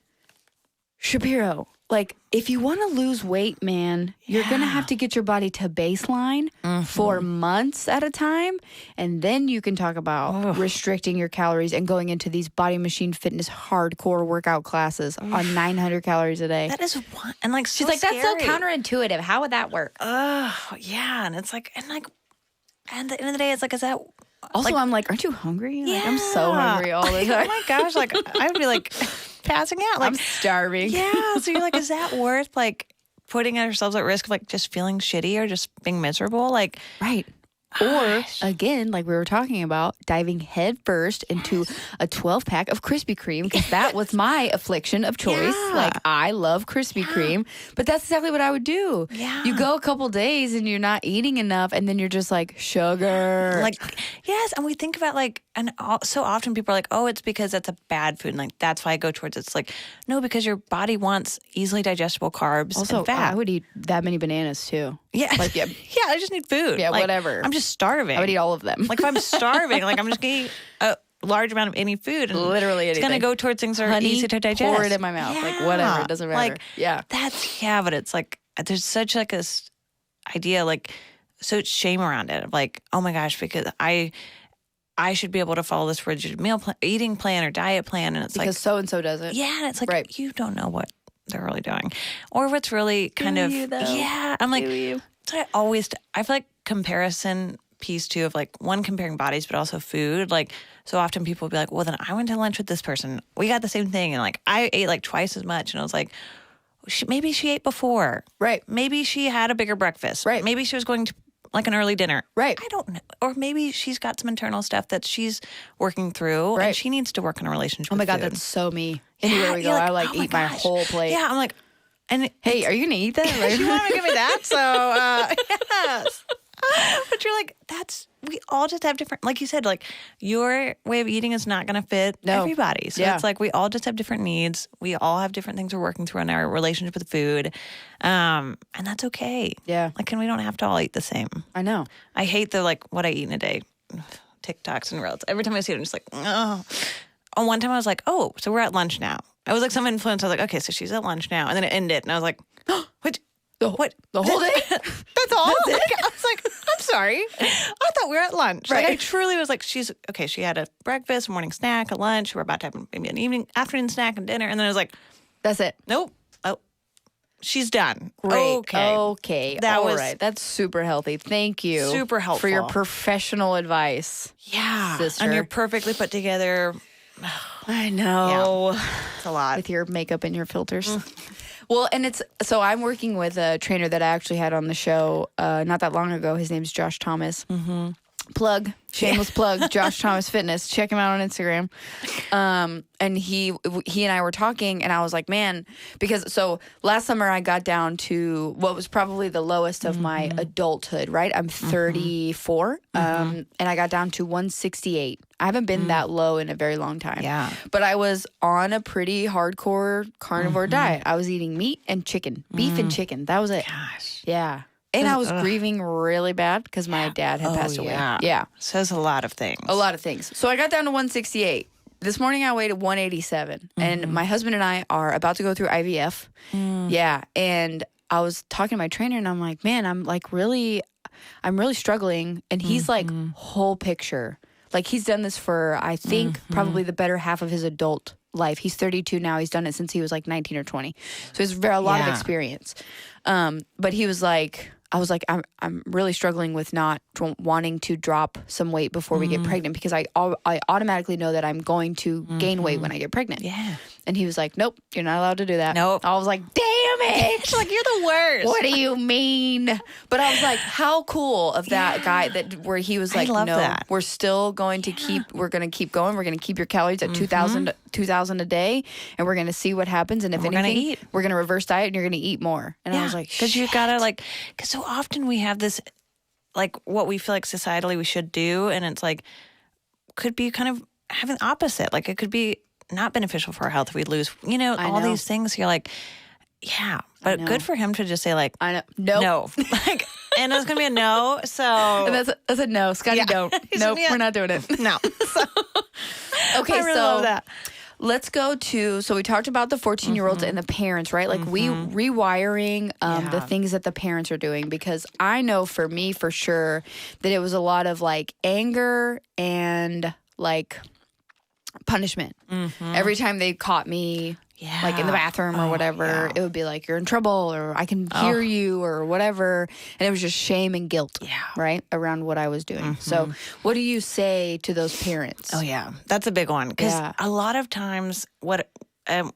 Shapiro, like if you want to lose weight, man, you're going to have to get your body to baseline for months at a time. And then you can talk about restricting your calories and going into these body machine fitness hardcore workout classes on 900 calories a day. That is one. And like, she's like, that's so counterintuitive. How would that work? Oh, yeah. And it's like, and at the end of the day, it's like, is that... Also, I'm like, aren't you hungry? Like, I'm so hungry all the time. Oh my gosh, like I'd be like passing out. Like I'm starving. Yeah. So you're like, is that worth like putting ourselves at risk of like just feeling shitty or just being miserable? Like right. Or again, like we were talking about, diving headfirst into a 12-pack of Krispy Kreme because that was my affliction of choice. Yeah. Like I love Krispy Kreme, but that's exactly what I would do. Yeah. You go a couple days and you're not eating enough, and then you're just like sugar. Like yes, and we think about like, and so often people are like, oh, it's because that's a bad food, and like that's why I go towards it. It's like no, because your body wants easily digestible carbs and fat. I would eat that many bananas too. Yeah. Like yeah, I just need food. Yeah, like, whatever. I'm just starving. I would eat all of them. Like if I'm starving, like I'm just going to eat a large amount of any food. And literally anything. It's going to go towards things that are easy to digest. Pour it in my mouth. Like whatever. It doesn't matter. Like, but it's like there's such like this idea, like so it's shame around it. Of like, oh my gosh, because I should be able to follow this rigid eating plan or diet plan. And it's because so and so does it. Yeah. And it's like, you don't know what they're really doing or what's really kind of, I'm like, so I feel like comparison piece too of like one comparing bodies, but also food. Like so often people will be like, well, then I went to lunch with this person. We got the same thing. And like, I ate like twice as much. And I was like, maybe she ate before. Right. Maybe she had a bigger breakfast. Right. Maybe she was going to like an early dinner. Right. I don't know. Or maybe she's got some internal stuff that she's working through and she needs to work on a relationship with my God, food. that's so me. Anywhere we go, I like eat my whole plate. Yeah, I'm like, and hey, are you gonna eat that? Like, you want to give me that? So yes. But you're like, we all just have different, like you said, like your way of eating is not going to fit everybody. So it's like we all just have different needs. We all have different things we're working through in our relationship with food. And that's okay. Yeah. Like, and we don't have to all eat the same. I know. I hate the, like, what I eat in a day. TikToks and Reels. Every time I see it, I'm just like, oh. on one time I was like, oh, so we're at lunch now. I was like some influence. I was like, okay, so she's at lunch now. And then it ended. And I was like, what? What? The whole day? That's all? That's it? I was like, I'm sorry. I thought we were at lunch. Right. Like, I truly was like, she had a breakfast, a morning snack, a lunch. We're about to have maybe an afternoon snack and dinner. And then I was like, that's it. Nope. Oh, she's done. Great. Okay. All right. That's super healthy. Thank you. Super helpful. For your professional advice. Yeah. Sister. And you're perfectly put together. I know. Yeah. It's a lot. With your makeup and your filters. Well, and so I'm working with a trainer that I actually had on the show not that long ago. His name's Josh Thomas. Mm-hmm. Shameless plug, Josh Thomas Fitness. Check him out on Instagram. And he and I were talking, and I was like, man, because so last summer I got down to what was probably the lowest of my adulthood, right? I'm 34, and I got down to 168. I haven't been that low in a very long time. Yeah. But I was on a pretty hardcore carnivore diet. I was eating meat and chicken, beef and chicken. That was it. Gosh. Yeah. And I was grieving really bad because my dad had passed away. Yeah. Says a lot of things. A lot of things. So I got down to 168. This morning I weighed at 187. And my husband and I are about to go through IVF. Yeah. And I was talking to my trainer and I'm like, man, I'm really struggling. And he's like whole picture. Like he's done this for, I think, probably the better half of his adult life. He's 32 now. He's done it since he was like 19 or 20. So he's a lot of experience. But he was like, I was like, I'm really struggling with not wanting to drop some weight before we get pregnant because I automatically know that I'm going to gain weight when I get pregnant. Yeah. And he was like, nope, you're not allowed to do that. Nope. I was like, damn it. Like, you're the worst. What do you mean? But I was like, how cool of that guy where he was like, no, that. we're still going to we're going to keep going. We're going to keep your calories at 2,000 a day. And we're going to see what happens. And if anything, we're going to reverse diet and you're going to eat more. And I was like, because you got to because so often we have this, like what we feel like societally we should do. And it's like, could be kind of having the opposite. Like it could be not beneficial for our health if we lose, all these things. You're like, yeah, but good for him to just say like, I know, no, like, and it's gonna be a no. So and that's a no, Scotty. Don't. Nope, we're not doing it. No. So, okay, I really love that. Let's go to, so we talked about the 14-year-olds and the parents, right? Like rewiring the things that the parents are doing, because I know for me, for sure, that it was a lot of like anger and like punishment. Every time they caught me like in the bathroom or whatever, it would be like, you're in trouble or I can hear you or whatever. And it was just shame and guilt, right? Around what I was doing. So what do you say to those parents? Oh, yeah. That's a big one. Because a lot of times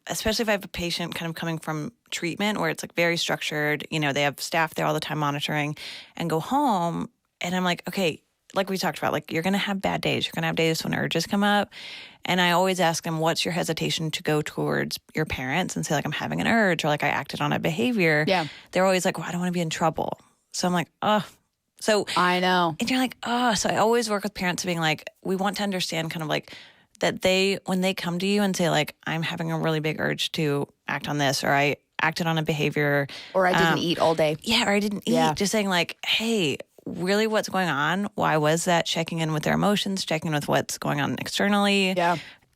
especially if I have a patient kind of coming from treatment where it's like very structured, they have staff there all the time monitoring and go home. And I'm like, okay, like we talked about, like you're going to have bad days. You're going to have days when urges come up. And I always ask them, what's your hesitation to go towards your parents and say like, I'm having an urge or like I acted on a behavior. Yeah. They're always like, well, I don't want to be in trouble. So I'm like, oh. So I know. And you're like, oh. So I always work with parents being like, we want to understand kind of like that when they come to you and say like, I'm having a really big urge to act on this, or I acted on a behavior. Or I didn't eat all day. Yeah. Or I didn't eat. Just saying like, hey, really what's going on? Why was that? Checking in with their emotions, checking in with what's going on externally,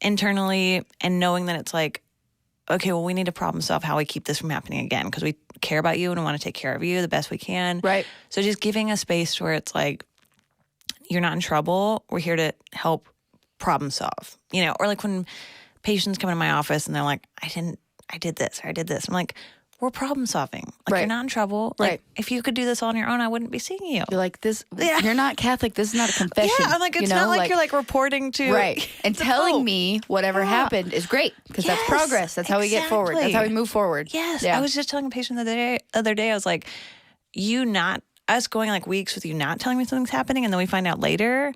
internally, and knowing that it's like, okay, well, we need to problem solve how we keep this from happening again because we care about you and want to take care of you the best we can. Right. So just giving a space where it's like, you're not in trouble. We're here to help problem solve, or like when patients come into my office and they're like, I did this or I did this. I'm like, we're problem solving. Like you're not in trouble. Like if you could do this all on your own, I wouldn't be seeing you. You're like this. You're not Catholic. This is not a confession. Yeah, I'm like, it's not like you're like reporting to and telling me whatever happened is great because that's progress. That's how we get forward. That's how we move forward. Yes. I was just telling a patient the other day. I was like, us going like weeks with you not telling me something's happening, and then we find out later,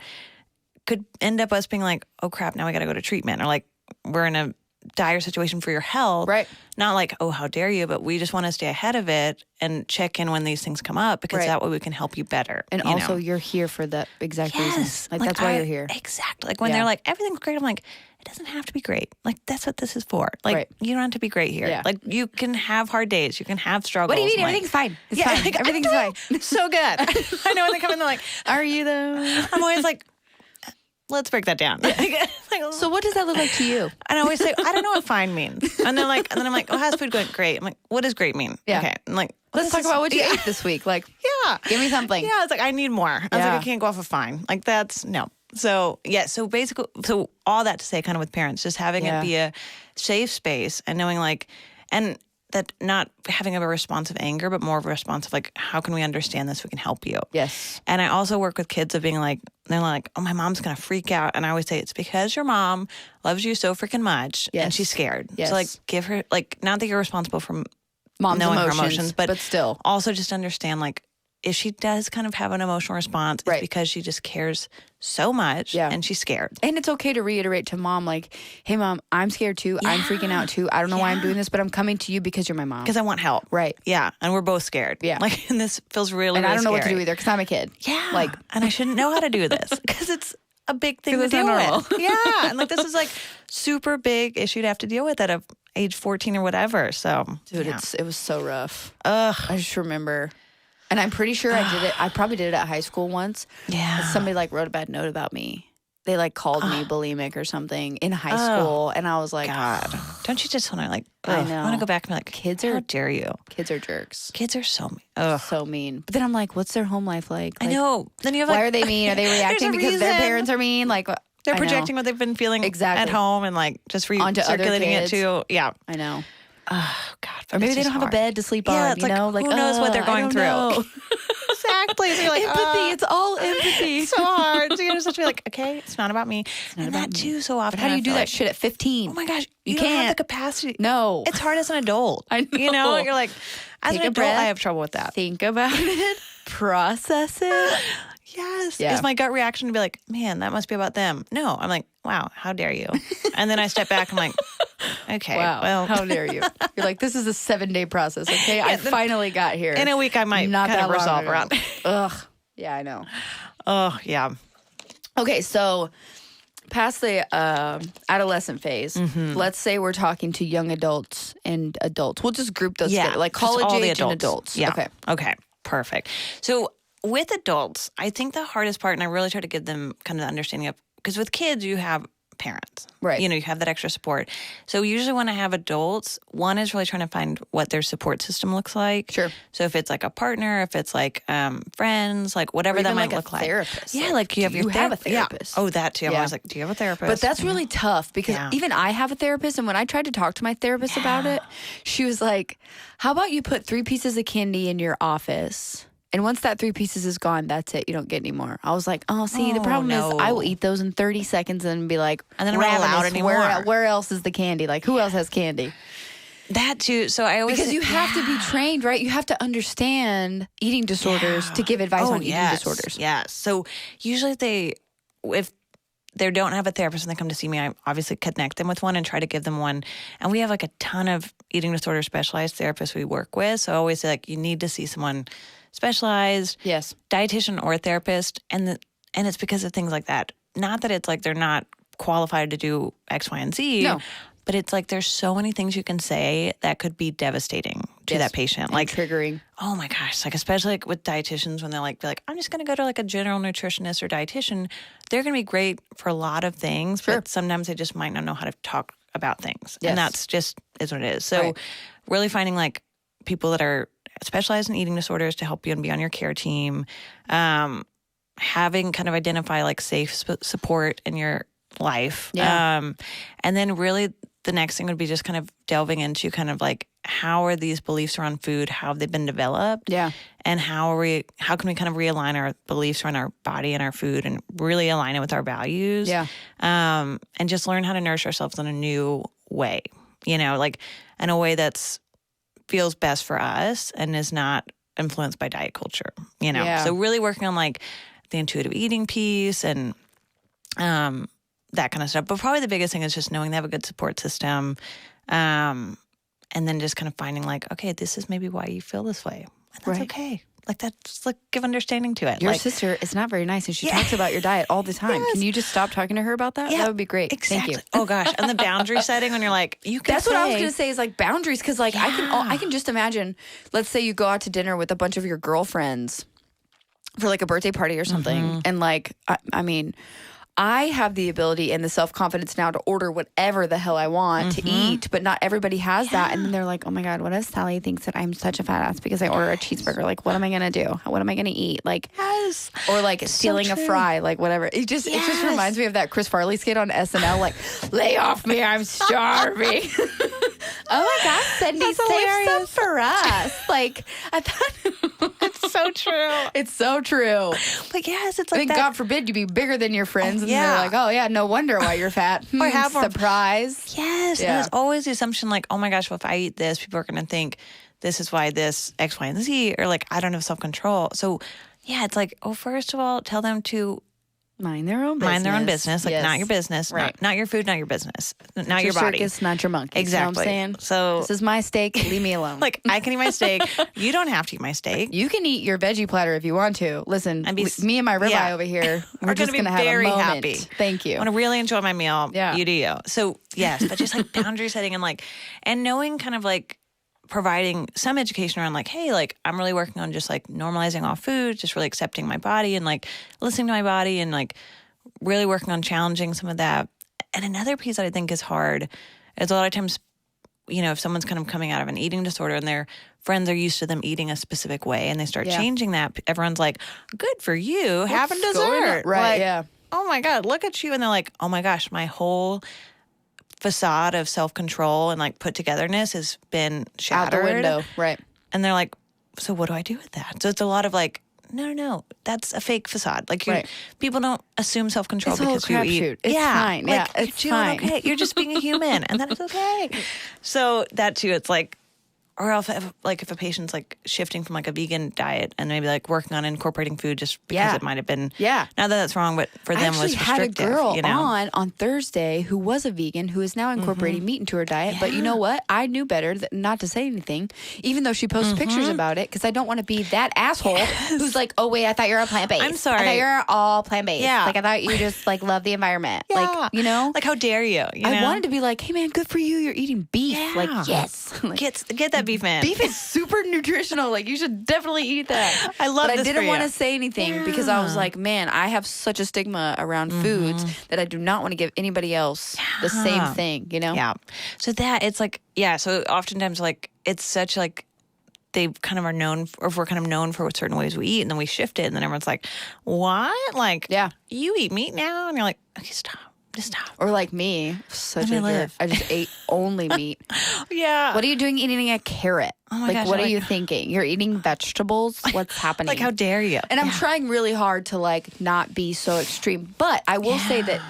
could end up us being like, oh crap, now we got to go to treatment, or like we're in a dire situation for your health. Right. Not like, oh, how dare you, but we just want to stay ahead of it and check in when these things come up because that way we can help you better. And also you're here for that exact reason. Like that's why you're here. Exactly. Like when they're like, everything's great, I'm like, it doesn't have to be great. Like that's what this is for. Like you don't have to be great here. Yeah. Like you can have hard days. You can have struggles. What do you mean? Everything's fine. It's fine. Like, everything's fine. So good. I know when they come in, they're like, are you though? I'm always like, let's break that down. So what does that look like to you? And I always say, I don't know what fine means. And then I'm like, oh, how's food going? Great. I'm like, what does great mean? Yeah. Okay. I'm like, let's talk about what you ate this week. Like, yeah, give me something. Yeah. It's like, I need more. I was like, I can't go off of fine. Like that's no. So yeah. So basically, so all that to say kind of with parents, just having it be a safe space and knowing like, and that not having a response of anger, but more of a response of like, how can we understand this? We can help you. Yes. And I also work with kids of being like, they're like, oh, my mom's going to freak out. And I always say, it's because your mom loves you so freaking much and she's scared. Yes. So like give her, like, not that you're responsible for Mom's knowing emotions, her emotions, but still. Also just understand like, if she does kind of have an emotional response, it's because she just cares so much and she's scared. And it's okay to reiterate to mom, like, hey, mom, I'm scared too. I'm freaking out too. I don't know why I'm doing this, but I'm coming to you because you're my mom. Because I want help. Right. Yeah. And we're both scared. Yeah. Like, and this feels really, and really I don't know scary. what to do either because I'm a kid. Yeah. Like, and I shouldn't know how to do this because it's a big thing to deal with. Yeah. And like, this is like super big issue to have to deal with at age 14 or whatever. So, dude, it was so rough. Ugh. I just remember. And I'm pretty sure I did it. I probably did it at high school once. Yeah. Somebody like wrote a bad note about me. They like called me bulimic or something in high school. And I was like, God, don't you just want to like, I know. I want to go back and be like, how dare you? Kids are jerks. Kids are so mean. Ugh. So mean. But then I'm like, what's their home life like? I know. Then you have why like, are they mean? Are they reacting because their parents are mean? Like, they're projecting what they've been feeling at home and like just circulating it too. Yeah. I know. Oh, God. Or maybe they don't have a bed to sleep on. It's like, who knows what they're going through? Exactly. So you're like, empathy. It's all empathy. It's so hard. So you're just have to be like, okay, it's not about me. And that too, so often. But how do you do that shit at 15? Oh my gosh, you can't don't have the capacity. No, it's hard as an adult. I know. You know, you're like, as an adult, I have trouble with that. Think about it. Process it. Yes. Is my gut reaction to be like, man, that must be about them? No, I'm like, wow, how dare you? And then I step back. I'm like, okay, wow, well, how dare you? You're like, this is a 7-day process. Okay, I finally got here. In a week, I might not kind that of resolve around. Ugh. Yeah, I know. Oh, yeah. Okay, so past the adolescent phase, let's say we're talking to young adults and adults. We'll just group those together, like college age and adults. Yeah. Okay. Perfect. So with adults, I think the hardest part, and I really try to give them kind of the understanding of, because with kids, you have parents. Right. You know, you have that extra support. So usually when I have adults, one is really trying to find what their support system looks like. Sure. So if it's like a partner, if it's like friends, like whatever that might look like. Therapist. Yeah, like you have your have a therapist. Yeah. Oh, that too. I'm always like, do you have a therapist? But that's really tough because even I have a therapist, and when I tried to talk to my therapist about it, she was like, how about you put 3 pieces of candy in your office? And once that 3 pieces is gone, that's it. You don't get any more. I was like, oh, see, the problem is I will eat those in 30 seconds and be like, and then I'm not allowed anymore. Where else is the candy? Like, who else has candy? That too. So I always... Because you have to be trained, right? You have to understand eating disorders to give advice on eating disorders. Yes. So usually if they don't have a therapist and they come to see me, I obviously connect them with one and try to give them one. And we have like a ton of eating disorder specialized therapists we work with. So I always say like, you need to see someone specialized, dietitian or a therapist, and it's because of things like that. Not that it's like they're not qualified to do X, Y, and Z, but it's like there's so many things you can say that could be devastating to that patient, like triggering. Oh my gosh, like especially like with dietitians when they're like, I'm just going to go to like a general nutritionist or dietitian. They're going to be great for a lot of things, but sometimes they just might not know how to talk about things, and that's just is what it is. So really finding like people that are specialized in eating disorders to help you and be on your care team, having kind of identify like safe support in your life. And then really the next thing would be just kind of delving into kind of like, how are these beliefs around food? How have they been developed? Yeah. And how can we kind of realign our beliefs around our body and our food and really align it with our values? Yeah. And just learn how to nourish ourselves in a new way, you know, like in a way that's feels best for us and is not influenced by diet culture, you know? Yeah. So really working on like the intuitive eating piece and that kind of stuff. But probably the biggest thing is just knowing they have a good support system. And then just kind of finding like, okay, this is maybe why you feel this way. And that's okay. Like that's like give understanding to it. Your like, sister is not very nice and she talks about your diet all the time. Can you just stop talking to her about that? That would be great. Exactly. Thank you. Oh gosh. And the boundary setting when you're like, you can That's what I was going to say is like boundaries. Cause like I can just imagine, let's say you go out to dinner with a bunch of your girlfriends for like a birthday party or something. And like, I mean, I have the ability and the self-confidence now to order whatever the hell I want to eat, but not everybody has that. And then they're like, oh my God, what if Sally thinks that I'm such a fat ass because I order a cheeseburger? Like, what am I going to do? What am I going to eat? Like, or like stealing a fry, like whatever. It just reminds me of that Chris Farley skit on SNL, like, lay off me, I'm starving. Oh my gosh, Cindy, save some for us. Like, I thought It's so true. It's so true. But yes, it's like I mean, that. God forbid you be bigger than your friends, and they're like, "Oh yeah, no wonder why you're fat." Or have more- surprise. Yes, and there's always the assumption like, oh my gosh, well, if I eat this, people are going to think this is why this X, Y, and Z, or like I don't have self-control. So yeah, it's like, oh, first of all, tell them to mind their own business. Like not your business, right? Not your food, not your business, not your body. Circus, not your monkey. Exactly. You know what I'm saying? So this is my steak. Leave me alone. Like I can eat my steak. You don't have to eat my steak. You can eat your veggie platter if you want to. Listen, me and my ribeye over here, we're just going to have very a moment. happy. Thank you. I want to really enjoy my meal. Yeah. You do you. So yes, but just like boundary setting and knowing kind of like providing some education around like, hey, like I'm really working on just like normalizing all food, just really accepting my body and like listening to my body and like really working on challenging some of that. And another piece that I think is hard is a lot of times, you know, if someone's kind of coming out of an eating disorder and their friends are used to them eating a specific way and they start changing that, everyone's like, good for you, having dessert. Right, like, oh my God, look at you. And they're like, oh my gosh, my whole facade of self-control and like put togetherness has been shattered. Out the window, right. And they're like, so what do I do with that? So it's a lot of like, no, that's a fake facade. Like people don't assume self-control because you eat. Shoot. It's fine. Like, it's you're fine. Okay. You're just being a human and that's okay. So that too, it's like, or if a patient's like shifting from like a vegan diet and maybe like working on incorporating food just because it might have been, not that that's wrong, but for them was restrictive. I actually had a girl on Thursday who was a vegan who is now incorporating meat into her diet. But you know what? I knew better not to say anything, even though she posts pictures about it, because I don't want to be that asshole who's like, oh wait, I thought you were all plant-based. I'm sorry. I thought you were all plant-based. Yeah. Like I thought you just like love the environment. Like, you know? Like how dare you? I wanted to be like, hey man, good for you. You're eating beef. Yeah. Like, yes. Like, get that beef, man. Beef is super nutritional. Like you should definitely eat that. I love But this I didn't for want you. to say anything because I was like, man, I have such a stigma around foods that I do not want to give anybody else the same thing, you know? Yeah. So that it's like, so oftentimes like it's such like they kind of are known or if we're kind of known for what certain ways we eat and then we shift it and then everyone's like, what? Like, you eat meat now? And you're like, okay, stop. Just stop. Or like me, such a jerk. I just ate only meat. What are you doing eating a carrot? Oh my like, gosh, what are you thinking? You're eating vegetables? What's happening? Like, how dare you? And I'm trying really hard to like not be so extreme. But I will say that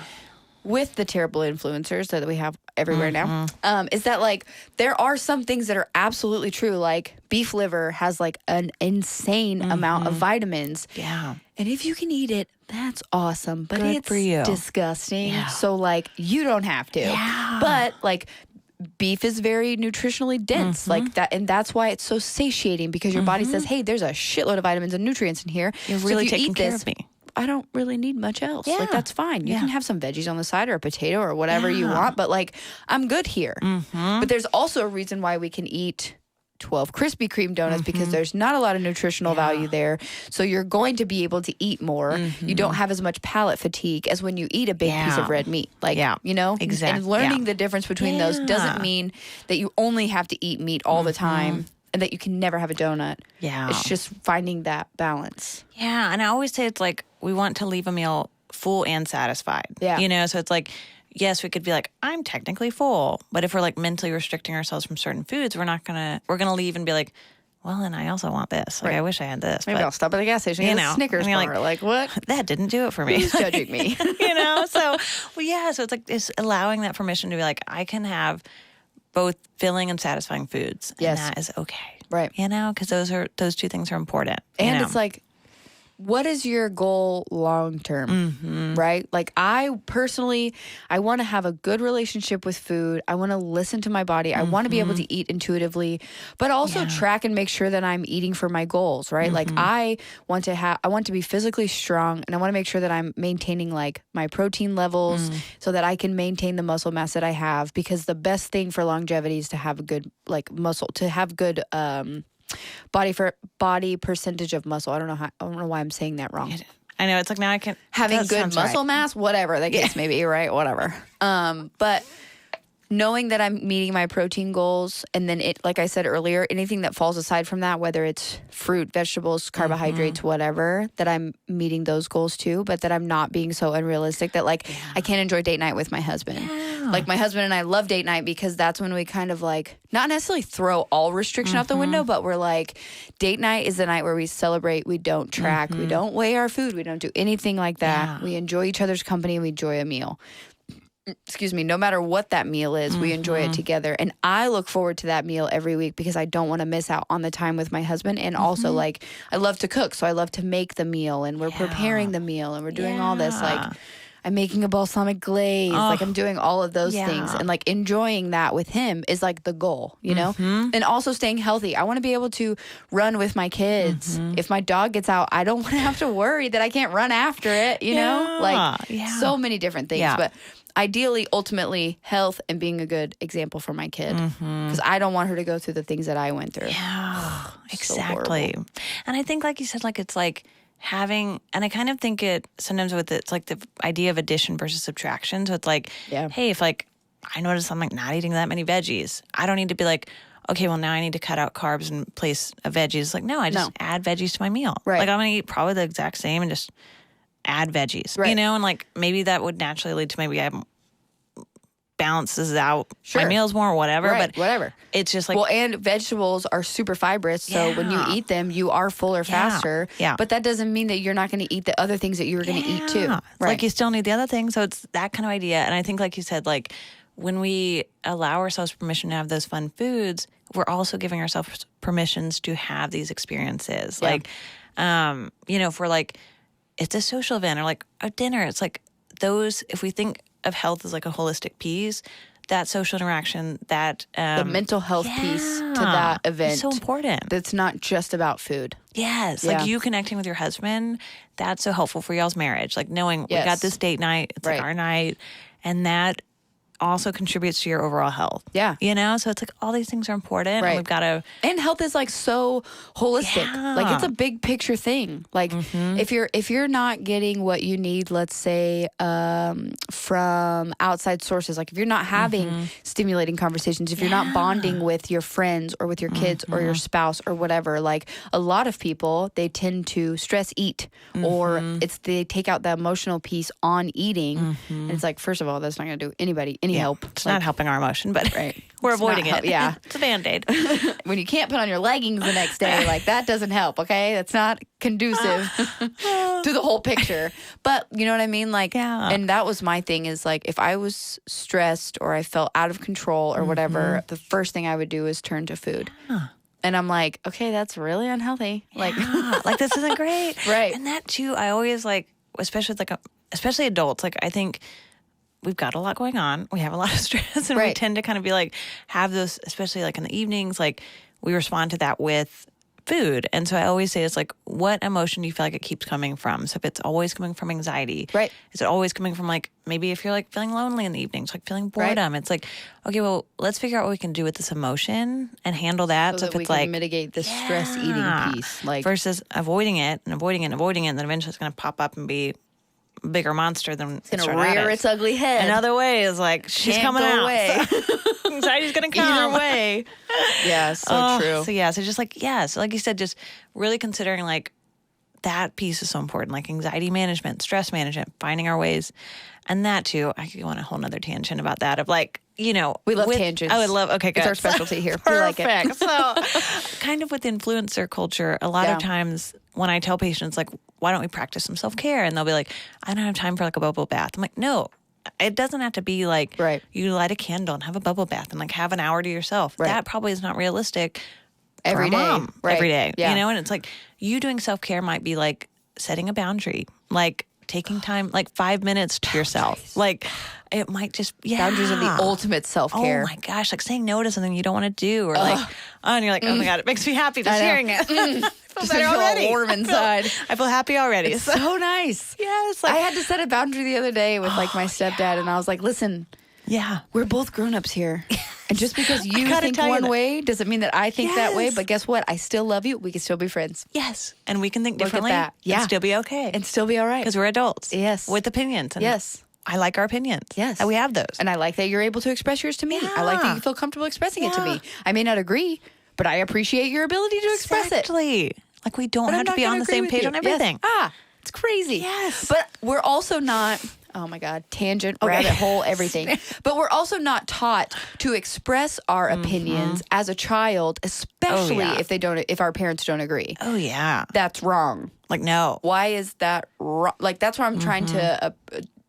with the terrible influencers that we have everywhere now, is that like there are some things that are absolutely true. Like beef liver has like an insane amount of vitamins. Yeah. And if you can eat it, that's awesome. But Good it's for you. disgusting. Yeah. So like you don't have to. Yeah. But like beef is very nutritionally dense like that, and that's why it's so satiating because your body says, hey, there's a shitload of vitamins and nutrients in here. You're So really if you taking eat care this, of me. I don't really need much else. Yeah. Like that's fine. You Yeah. can have some veggies on the side or a potato or whatever you want, but like I'm good here. But there's also a reason why we can eat 12 Krispy Kreme donuts because there's not a lot of nutritional value there. So you're going to be able to eat more. You don't have as much palate fatigue as when you eat a big piece of red meat. Like, you know? Exactly. And learning the difference between those doesn't mean that you only have to eat meat all the time and that you can never have a donut. Yeah. It's just finding that balance. Yeah. And I always say it's like we want to leave a meal full and satisfied. Yeah. You know, so it's like, yes, we could be like, I'm technically full. But if we're like mentally restricting ourselves from certain foods, we're going to leave and be like, well, and I also want this. Like, I wish I had this. Maybe I'll stop at the gas station and get a Snickers bar. Like, what? That didn't do it for me. Who's judging me? You know? So, so it's like it's allowing that permission to be like, I can have both filling and satisfying foods. Yes. And that is okay. Right. You know? Because those two things are important. And it's like, what is your goal long term, right? Like I personally, I want to have a good relationship with food. I want to listen to my body. I want to be able to eat intuitively, but also track and make sure that I'm eating for my goals, right? Like I want to be physically strong and I want to make sure that I'm maintaining like my protein levels so that I can maintain the muscle mass that I have, because the best thing for longevity is to have a good like muscle, to have good, body percentage of muscle. I don't know why I'm saying that wrong. I know. It's like now I can having good muscle mass, whatever the case may be, right? Whatever. But knowing that I'm meeting my protein goals, and then like I said earlier, anything that falls aside from that, whether it's fruit, vegetables, carbohydrates, whatever, that I'm meeting those goals too, but that I'm not being so unrealistic that like I can't enjoy date night with my husband. Yeah. Like my husband and I love date night because that's when we kind of like not necessarily throw all restriction out the window, but we're like, date night is the night where we celebrate, we don't track, we don't weigh our food, we don't do anything like that. We enjoy each other's company and we enjoy a meal. Excuse me, no matter what that meal is, we enjoy it together. And I look forward to that meal every week because I don't want to miss out on the time with my husband. And also, like, I love to cook, so I love to make the meal, and we're preparing the meal, and we're doing all this. Like, I'm making a balsamic glaze. Like, I'm doing all of those things. And, like, enjoying that with him is, like, the goal, you know? And also staying healthy. I want to be able to run with my kids. If my dog gets out, I don't want to have to worry that I can't run after it, you know? Like, so many different things. But ideally, ultimately, health and being a good example for my kid. Because I don't want her to go through the things that I went through. Yeah, exactly. And I think, like you said, like it's like having, and I kind of think it sometimes with it's like the idea of addition versus subtraction. So it's like, hey, if like I notice I'm like not eating that many veggies, I don't need to be like, okay, well now I need to cut out carbs and place a veggies. Like, no, I just add veggies to my meal. Right. Like I'm going to eat probably the exact same and just add veggies, you know, and like maybe that would naturally lead to maybe I balances out my meals more or whatever, but whatever. It's just like, well, and vegetables are super fibrous, so when you eat them, you are fuller faster. But that doesn't mean that you're not going to eat the other things that you were going to eat too. Like you still need the other things, so it's that kind of idea. And I think, like you said, like when we allow ourselves permission to have those fun foods, we're also giving ourselves permissions to have these experiences. Like, you know, if we're like, it's a social event or like a dinner, it's like those, if we think of health as like a holistic piece, that social interaction, that the mental health piece to that event, is so important. That's not just about food. Yes, like you connecting with your husband, that's so helpful for y'all's marriage. Like knowing we got this date night, it's like our night, and that also contributes to your overall health. Yeah. You know? So it's like all these things are important. Right. And we've got to. And health is like so holistic. Yeah. Like it's a big picture thing. Like if you're not getting what you need, let's say, from outside sources, like if you're not having stimulating conversations, if you're not bonding with your friends or with your kids or your spouse or whatever, like a lot of people, they tend to stress eat or they take out the emotional piece on eating. And it's like, first of all, that's not going to do anybody any help. It's not helping our emotion, but we're avoiding it. Yeah. It's a Band-Aid. When you can't put on your leggings the next day, like that doesn't help, okay? That's not conducive to the whole picture. But you know what I mean? Like, and that was my thing is like, if I was stressed or I felt out of control or whatever, the first thing I would do is turn to food. And I'm like, okay, that's really unhealthy. Like, like this isn't great. Right. And that too, I always like, especially with like, especially adults, like I think we've got a lot going on. We have a lot of stress and we tend to kind of be like, have those, especially like in the evenings, like we respond to that with food. And so I always say it's like, what emotion do you feel like it keeps coming from? So if it's always coming from anxiety, is it always coming from like, maybe if you're like feeling lonely in the evenings, like feeling boredom, it's like, okay, well, let's figure out what we can do with this emotion and handle that. So if it's like, mitigate the stress eating piece, like versus avoiding it and avoiding it and avoiding it. And then eventually it's going to pop up and be bigger monster than it's gonna rear its ugly head. In other ways, like she's coming out. Away. So, anxiety's gonna come either way. Yeah, so true. So so just like so like you said, just really considering like that piece is so important. Like anxiety management, stress management, finding our ways, and that too. I could go on a whole nother tangent about that. Of like, you know, we love tangents. I would love. Okay, good. It's our specialty here. We like it. So, kind of with influencer culture, a lot of times when I tell patients like, why don't we practice some self-care? And they'll be like, I don't have time for like a bubble bath. I'm like, no, it doesn't have to be like you light a candle and have a bubble bath and like have an hour to yourself. That probably is not realistic every day. Every day. You know, and it's like you doing self-care might be like setting a boundary, like taking time, like 5 minutes to yourself. Like it might just boundaries are the ultimate self-care. Oh my gosh, like saying no to something you don't want to do, or like and you're like, oh my God, it makes me happy just hearing it. Just feel all warm inside. I feel happy already. It's so nice. Yes. Like, I had to set a boundary the other day with like my stepdad, and I was like, listen, we're both grown-ups here. And just because you think one way doesn't mean that I think that way. But guess what? I still love you. We can still be friends. Yes. And we can think differently. Look at that. And still be okay. And still be all right. Because we're adults. Yes. With opinions. And yes. I like our opinions. Yes. And we have those. And I like that you're able to express yours to me. I like that you feel comfortable expressing it to me. I may not agree, but I appreciate your ability to express it. Exactly. Like we don't have to be on the same page on everything. Yes. It's crazy. Yes. But we're also not, oh my God, tangent, rabbit hole, everything. But we're also not taught to express our opinions as a child, especially if our parents don't agree. Oh, yeah. That's wrong. Like, no. Why is that wrong? Like, that's where I'm trying to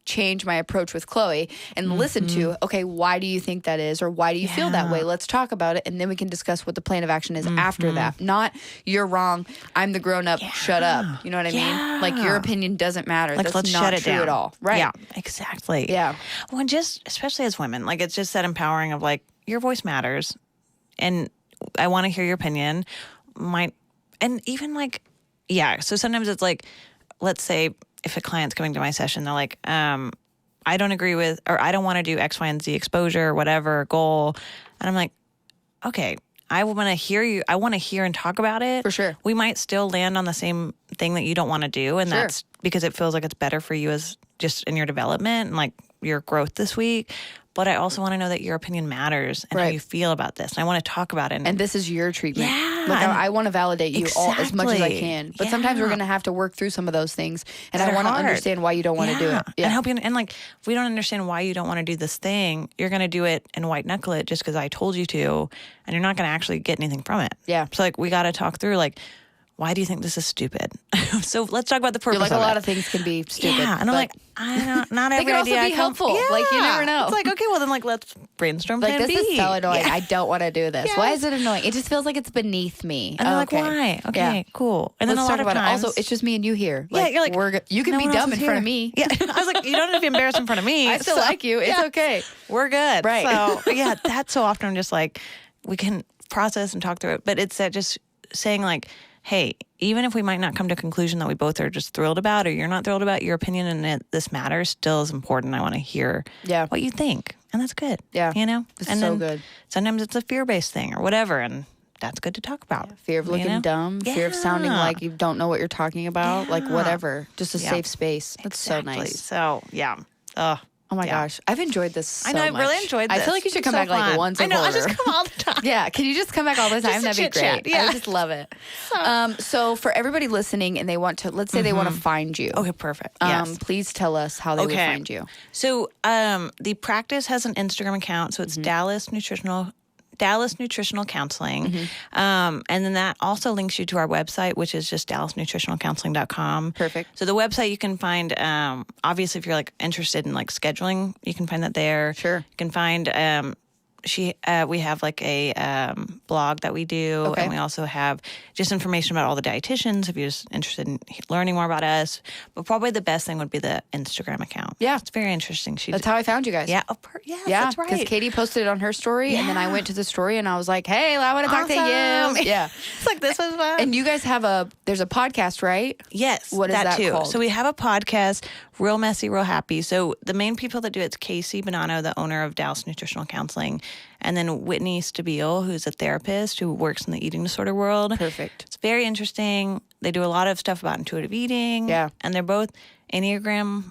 change my approach with Chloe and listen to, okay, why do you think that is? Or why do you feel that way? Let's talk about it. And then we can discuss what the plan of action is after that. Not, you're wrong, I'm the grown up, shut up. You know what I mean? Like, your opinion doesn't matter. Like, that's let's not shut it true down. at all. Right. Yeah, exactly. Yeah. Well, and just, especially as women, like, it's just that empowering of like, your voice matters. And I want to hear your opinion. And even like, so sometimes it's like, let's say, if a client's coming to my session, they're like, I don't agree with, or I don't want to do X, Y, and Z exposure, whatever goal. And I'm like, okay, I want to hear you. I want to hear and talk about it. For sure. We might still land on the same thing that you don't want to do. And that's because it feels like it's better for you as just in your development and like your growth this week. But I also want to know that your opinion matters and how you feel about this. And I want to talk about it. And this is your treatment. Yeah. Like, I want to validate you as much as I can. But sometimes we're going to have to work through some of those things. And I want to understand why you don't want to do it. And help you. And like, if we don't understand why you don't want to do this thing, you're going to do it and white knuckle it just because I told you to. And you're not going to actually get anything from it. Yeah. So like, we got to talk through like, why do you think this is stupid? So let's talk about the purpose. You're like, a lot of things can be stupid. Yeah, and I'm like, I don't, not every idea. They can also be helpful. Yeah. Like, you never know. It's like, okay, well then, like, let's brainstorm like, plan this B. is so annoying. I don't want to do this. Why is it annoying? It just feels like it's beneath me. And they're like, why? Okay, cool. And then let's a lot talk of about times, it. Also, it's just me and you here. Like, you're like, you can be dumb in front of me. Yeah, I was like, you don't have to be embarrassed in front of me. I still like you. It's okay. We're good. Right. So yeah, that's so often I'm just like, we can process and talk through it. But it's that just saying like, hey, even if we might not come to a conclusion that we both are just thrilled about or you're not thrilled about, your opinion and this matters still is important. I want to hear what you think. And that's good. Yeah. You know? It's and so good. Sometimes it's a fear-based thing or whatever. And that's good to talk about. Yeah. Fear of looking dumb. Fear of sounding like you don't know what you're talking about. Like whatever. Just a safe space. That's so nice. So, yeah. Oh my gosh. I've enjoyed this so much. I know, I really enjoyed this. I feel like you should come back like once a quarter. I know, I just come all the time. Yeah, can you just come back all the time? That'd be great. Yeah. I just love it. So for everybody listening and they want to, let's say they want to find you. Okay, perfect. Yes. Please tell us how they would find you. So the practice has an Instagram account. So it's Dallas Nutritional Counseling. And then that also links you to our website, which is just dallasnutritionalcounseling.com. Perfect. So the website you can find, obviously if you're like interested in like scheduling, you can find that there. Sure. You can find, we have like a blog that we do, and we also have just information about all the dietitians if you're just interested in learning more about us. But probably the best thing would be the Instagram account. Yeah, it's very interesting. That's how I found you guys. Yeah, that's right. Because Katie posted it on her story, and then I went to the story, and I was like, "Hey, I want to talk to you." Yeah, it's like this was fun. And you guys have there's a podcast, right? Yes, what is that too called? So we have a podcast, Real Messy, Real Happy. So the main people that do it's Casey Bonanno, the owner of Dallas Nutritional Counseling. And then Whitney Stabile, who's a therapist who works in the eating disorder world. Perfect. It's very interesting. They do a lot of stuff about intuitive eating. Yeah. And they're both Enneagram.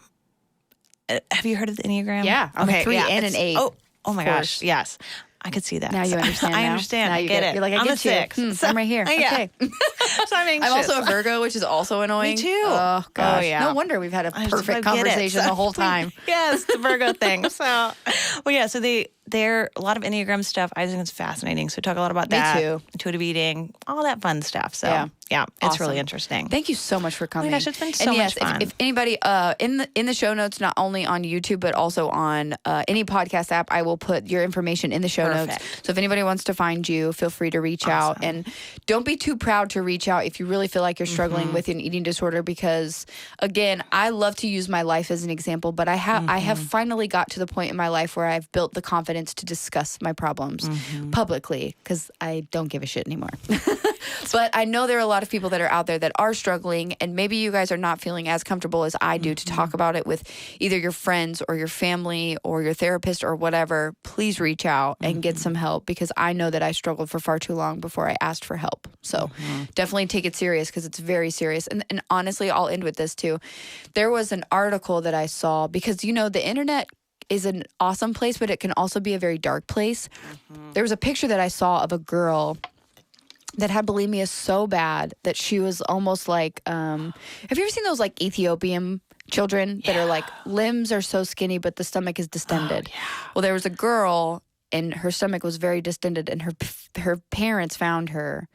Have you heard of the Enneagram? Yeah. I'm a 3 and an 8. Oh my gosh. Yes. I could see that. Now you understand. I understand. Now I get it. You're like, I'm a 6. I'm right here. Okay. So I'm anxious. I'm also a Virgo, which is also annoying. Me too. Oh, gosh. Oh, yeah. No wonder we've had a perfect conversation the whole time. Yes, the Virgo thing. So, well, yeah, so they're a lot of Enneagram stuff. I think it's fascinating. So we talk a lot about that. Me too. Intuitive eating, all that fun stuff. So, yeah it's really interesting. Thank you so much for coming. Oh my gosh, it's been so much fun. If anybody, in the show notes, not only on YouTube, but also on any podcast app, I will put your information in the show notes. So if anybody wants to find you, feel free to reach out. And don't be too proud to reach out if you really feel like you're struggling with an eating disorder, because again, I love to use my life as an example, but I have finally got to the point in my life where I've built the confidence to discuss my problems publicly, because I don't give a shit anymore. But I know there are a lot of people that are out there that are struggling, and maybe you guys are not feeling as comfortable as I do to talk about it with either your friends or your family or your therapist or whatever. Please reach out and get some help, because I know that I struggled for far too long before I asked for help. So definitely take it serious, because it's very serious. And honestly, I'll end with this too. There was an article that I saw, because, the internet is an awesome place, but it can also be a very dark place. There was a picture that I saw of a girl that had bulimia so bad that she was almost like, have you ever seen those like Ethiopian children that are like, limbs are so skinny, but the stomach is distended? Well, there was a girl and her stomach was very distended, and her parents found her.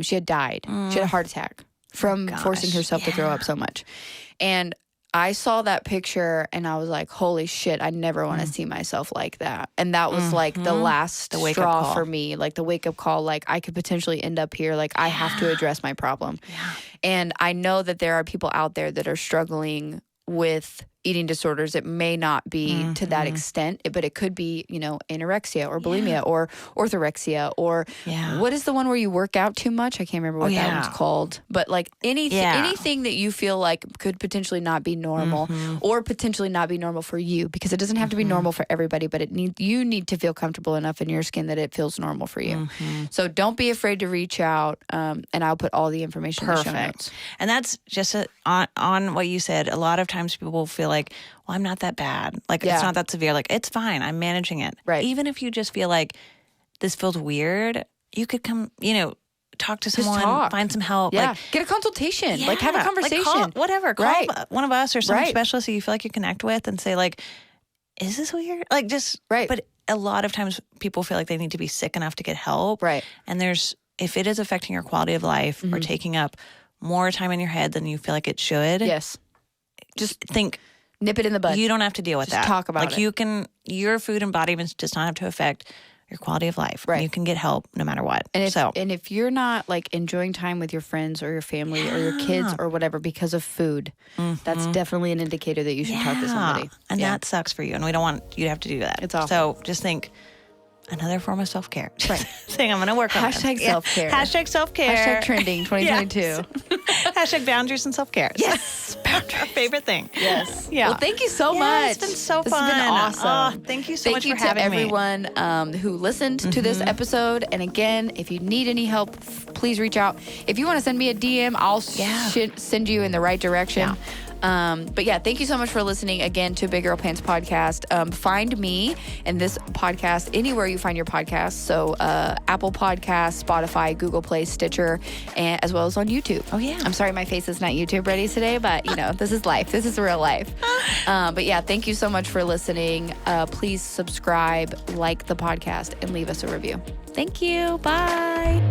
She had died. She had a heart attack from forcing herself to throw up so much. And I saw that picture and I was like, holy shit, I never want to see myself like that. And that was like the last straw for me, like the wake up call, like I could potentially end up here. Like I have to address my problem. And I know that there are people out there that are struggling with eating disorders. It may not be to that extent, but it could be, anorexia or bulimia or orthorexia or what is the one where you work out too much? I can't remember what that one's called. But like anything that you feel like could potentially not be normal or potentially not be normal for you, because it doesn't have to be normal for everybody, but you need to feel comfortable enough in your skin that it feels normal for you. So don't be afraid to reach out, and I'll put all the information in the show notes. And that's just on what you said. A lot of times people feel like, well, I'm not that bad. Like, it's not that severe. Like, it's fine. I'm managing it. Right. Even if you just feel like this feels weird, you could come, talk to someone, find some help. Yeah. Like, get a consultation. Like, have a conversation. Like call one of us or some specialist that you feel like you connect with and say, like, is this weird? Like, just, but a lot of times people feel like they need to be sick enough to get help. Right. And if it is affecting your quality of life or taking up more time in your head than you feel like it should. Yes. Just think, nip it in the bud. You don't have to deal with that. Talk about it. Your food and body does not have to affect your quality of life. Right. You can get help no matter what. And if you're not like enjoying time with your friends or your family or your kids or whatever because of food, that's definitely an indicator that you should talk to somebody. And that sucks for you. And we don't want you to have to do that. It's awful. So just think, another form of self-care. Right. Saying I'm going to work on Hashtag self-care. Hashtag self-care. Hashtag trending 2022. Yes. Hashtag boundaries and self-care. Yes. Boundaries. Our favorite thing. Yes. Yeah. Well, thank you so much. It's been so this fun. It's been awesome. Oh, thank you so much for having me. Thank you to everyone who listened to this episode. And again, if you need any help, please reach out. If you want to send me a DM, I'll send you in the right direction. But thank you so much for listening again to Big Girl Pants Podcast. Find me and this podcast anywhere you find your podcasts. So Apple Podcasts, Spotify, Google Play, Stitcher, and as well as on YouTube. Oh yeah. I'm sorry my face is not YouTube ready today, but this is life. This is real life. But thank you so much for listening. Please subscribe, like the podcast, and leave us a review. Thank you. Bye.